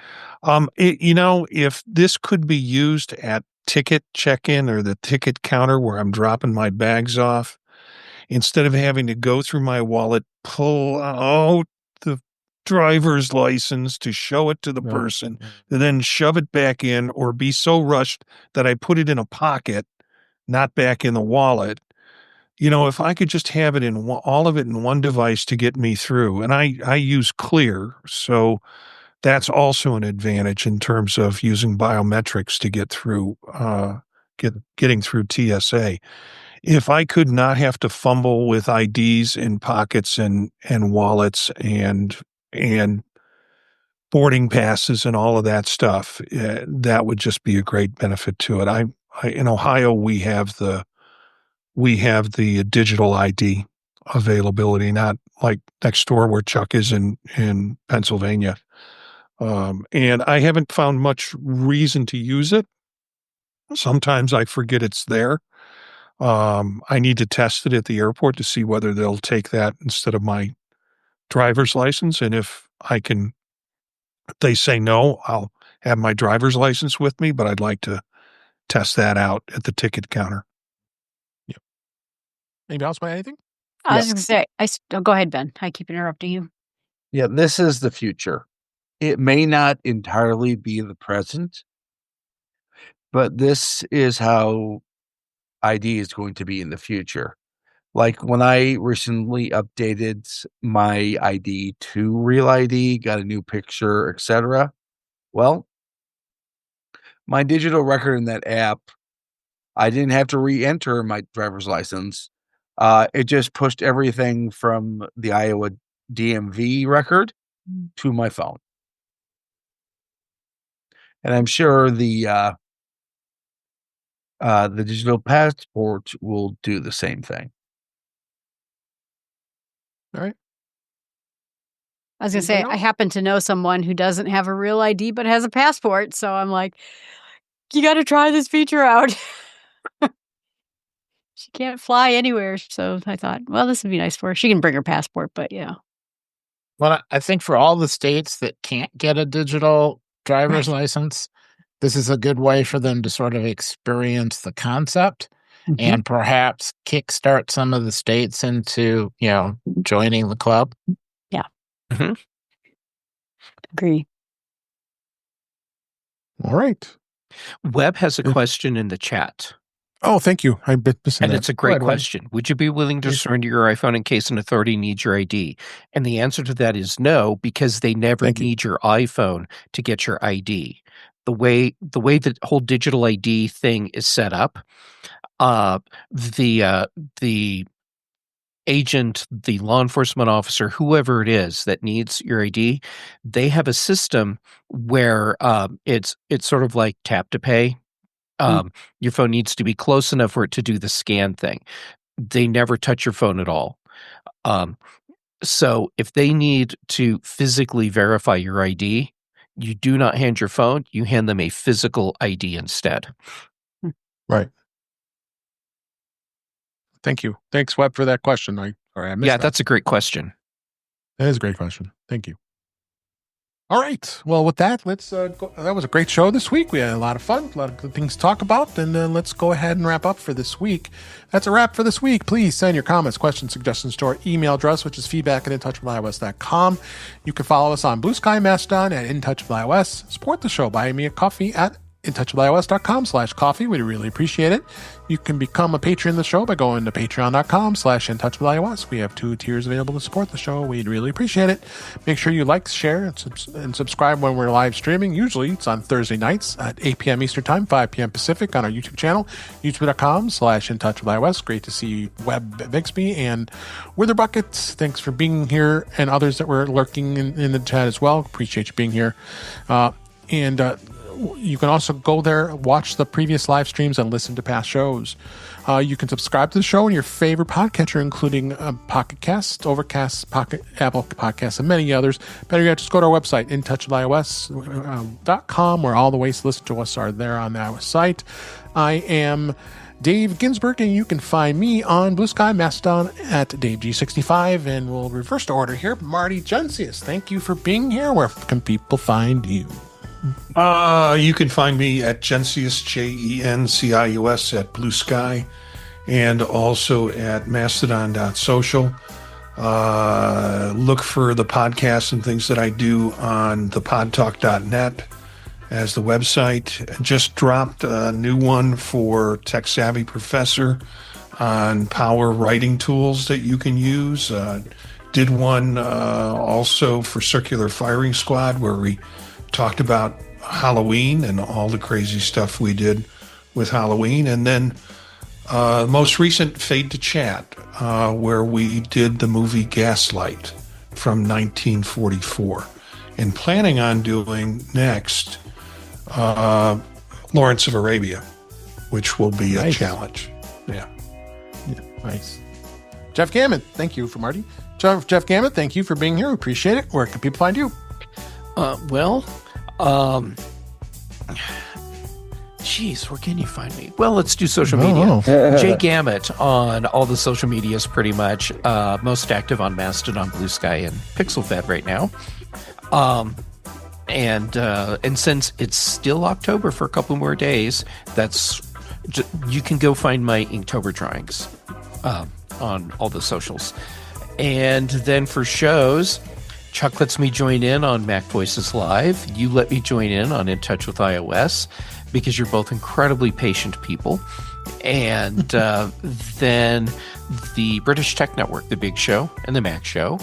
If this could be used at ticket check-in or the ticket counter where I'm dropping my bags off, instead of having to go through my wallet, pull out the driver's license to show it to the person, and then shove it back in, or be so rushed that I put it in a pocket, not back in the wallet. If I could just have it all of it in one device to get me through, and I use Clear, so that's also an advantage in terms of using biometrics to get through, getting through TSA. If I could not have to fumble with IDs in pockets and wallets and boarding passes and all of that stuff, that would just be a great benefit to it. In Ohio, we have the digital ID availability, not like next door where Chuck is in Pennsylvania. And I haven't found much reason to use it. Sometimes I forget it's there. I need to test it at the airport to see whether they'll take that instead of my driver's license. And if they say no, I'll have my driver's license with me, but I'd like to test that out at the ticket counter. Yep. Anybody else want anything? I was going to say, go ahead, Ben. I keep interrupting you. Yeah, this is the future. It may not entirely be the present, but this is how ID is going to be in the future. Like when I recently updated my ID to Real ID, got a new picture, etc. Well, my digital record in that app, I didn't have to re-enter my driver's license. It just pushed everything from the Iowa DMV record to my phone. And I'm sure the digital passport will do the same thing. All right. I was going to say, I happen to know someone who doesn't have a real ID but has a passport. So I'm like, you got to try this feature out. She can't fly anywhere. So I thought, well, this would be nice for her. She can bring her passport, but yeah. Well, I think for all the states that can't get a digital driver's license, this is a good way for them to sort of experience the concept. and perhaps kickstart some of the states into, joining the club. Yeah. Mhm. Agree. All right. Webb has a question in the chat, Oh, thank you. I've been missing and that. it's a Go great ahead, Webb. question. Would you be willing to Yeah. surrender your iPhone in case an authority needs your ID? And the answer to that is no, because they never Thank you. need your iPhone to get your ID. The way the whole digital ID thing is set up, the agent, the law enforcement officer, whoever it is that needs your ID, they have a system where it's sort of like tap to pay. Your phone needs to be close enough for it to do the scan thing. They never touch your phone at all. So if they need to physically verify your ID, you do not hand your phone, you hand them a physical ID instead. Right. Thank you. Thanks, Webb, for that question. I missed Yeah, that. that's a great question. That is a great question. Thank you. All right. Well, with that, let's go. That was a great show this week. We had a lot of fun, a lot of good things to talk about, and let's go ahead and wrap up for this week. That's a wrap for this week. Please send your comments, questions, suggestions to our email address, which is feedback@intouchableios.com. You can follow us on Blue Sky, Mastodon at intouchableios. Support the show. Buy me a coffee at intouchableios.com/coffee. We'd really appreciate it. You can become a patron of the show by going to patreon.com/intouchableios. We have 2 tiers available to support the show. We'd really appreciate it. Make sure you like, share, and subscribe when we're live streaming. Usually it's on Thursday nights at 8 p.m. Eastern Time, 5 p.m. Pacific on our YouTube channel, youtube.com/intouchableios. Great to see Webb Bixby and Wither Buckets. Thanks for being here, and others that were lurking in the chat as well. Appreciate you being here. You can also go there, watch the previous live streams, and listen to past shows. You can subscribe to the show in your favorite podcatcher, including Pocket Cast, Overcast, Apple Podcasts, and many others. Better yet, just go to our website, intouchableios.com, where all the ways to listen to us are there on that site. I am Dave Ginsburg, and you can find me on Blue Sky Mastodon at DaveG65, and we'll reverse the order here. Marty Jencius, thank you for being here. Where can people find you? You can find me at Jencius, Jencius at Blue Sky, and also at mastodon.social. Look for the podcasts and things that I do on thepodtalk.net as the website. Just dropped a new one for Tech Savvy Professor on power writing tools that you can use. Did one also for Circular Firing Squad, where we talked about Halloween and all the crazy stuff we did with Halloween. And then most recent Fade to Chat, where we did the movie Gaslight from 1944. And planning on doing next Lawrence of Arabia, which will be a challenge. Yeah. Nice. Jeff Gamet, thank you for Marty. Jeff Gamet, thank you for being here. We appreciate it. Where can people find you? Geez, where can you find me? Well, let's do social media. Jay Gamet on all the social medias, pretty much. Most active on Mastodon, Blue Sky, and PixelFed right now. And since it's still October for a couple more days, you can go find my Inktober drawings on all the socials. And then for shows, Chuck lets me join in on Mac Voices Live. You let me join in on In Touch with iOS, because you're both incredibly patient people. And then the British Tech Network, The Big Show, and The Mac Show.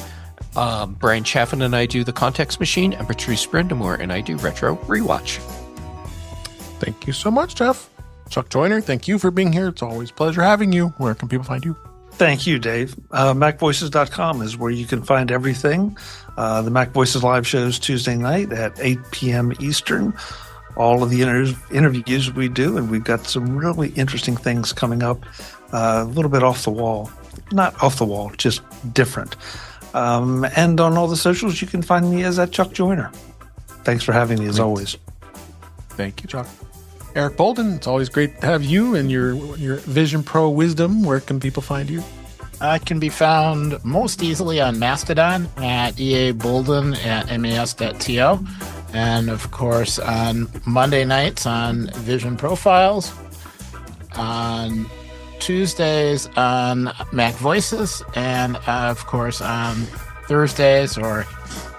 Brian Chaffin and I do The Context Machine, and Patrice Brendamore and I do Retro Rewatch. Thank you so much, Jeff. Chuck Joyner, thank you for being here. It's always a pleasure having you. Where can people find you? Thank you, Dave. MacVoices.com is where you can find everything. The Mac Voices live shows Tuesday night at 8 p.m. Eastern. All of the interviews we do, and we've got some really interesting things coming up. A little bit off the wall. Not off the wall, just different. And on all the socials, you can find me as at Chuck Joyner. Thanks for having me, as always. Thank you, Chuck. Eric Bolden, it's always great to have you and your Vision Pro wisdom. Where can people find you? I can be found most easily on Mastodon at eabolden at mas.to. And, of course, on Monday nights on Vision Profiles, on Tuesdays on Mac Voices, and of course on Thursdays or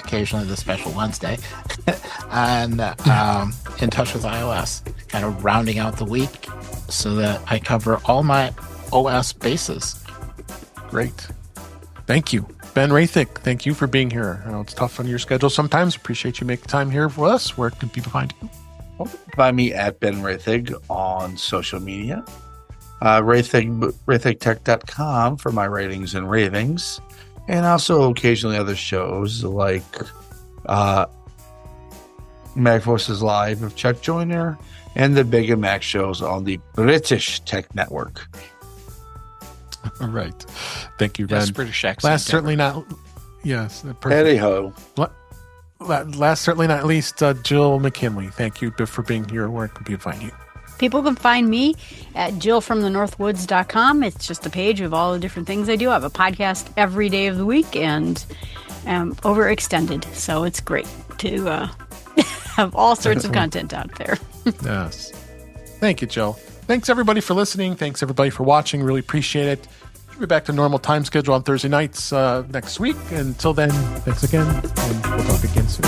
occasionally the special Wednesday on In Touch with iOS, kind of rounding out the week so that I cover all my OS bases. Great. Thank you. Ben Roethig, thank you for being here. I know it's tough on your schedule sometimes. Appreciate you making time here for us. Where can people find you? Find me at Ben Roethig on social media. RoethigTech.com for my ratings and ravings. And also occasionally other shows like Mac Voices Live with Chuck Joyner and the Big and Mac shows on the British Tech Network. All right. Thank you, Ben. Yes, British accent. Last, certainly not. Yes. Hey-ho. Last, certainly not least, Jill McKinley. Thank you for being here. Where can people find you? People can find me at jillfromthenorthwoods.com. It's just a page of all the different things I do. I have a podcast every day of the week and overextended. So it's great to have all sorts of content out there. Yes. Thank you, Jill. Thanks, everybody, for listening. Thanks, everybody, for watching. Really appreciate it. We'll be back to normal time schedule on Thursday nights next week. Until then, thanks again, and we'll talk again soon.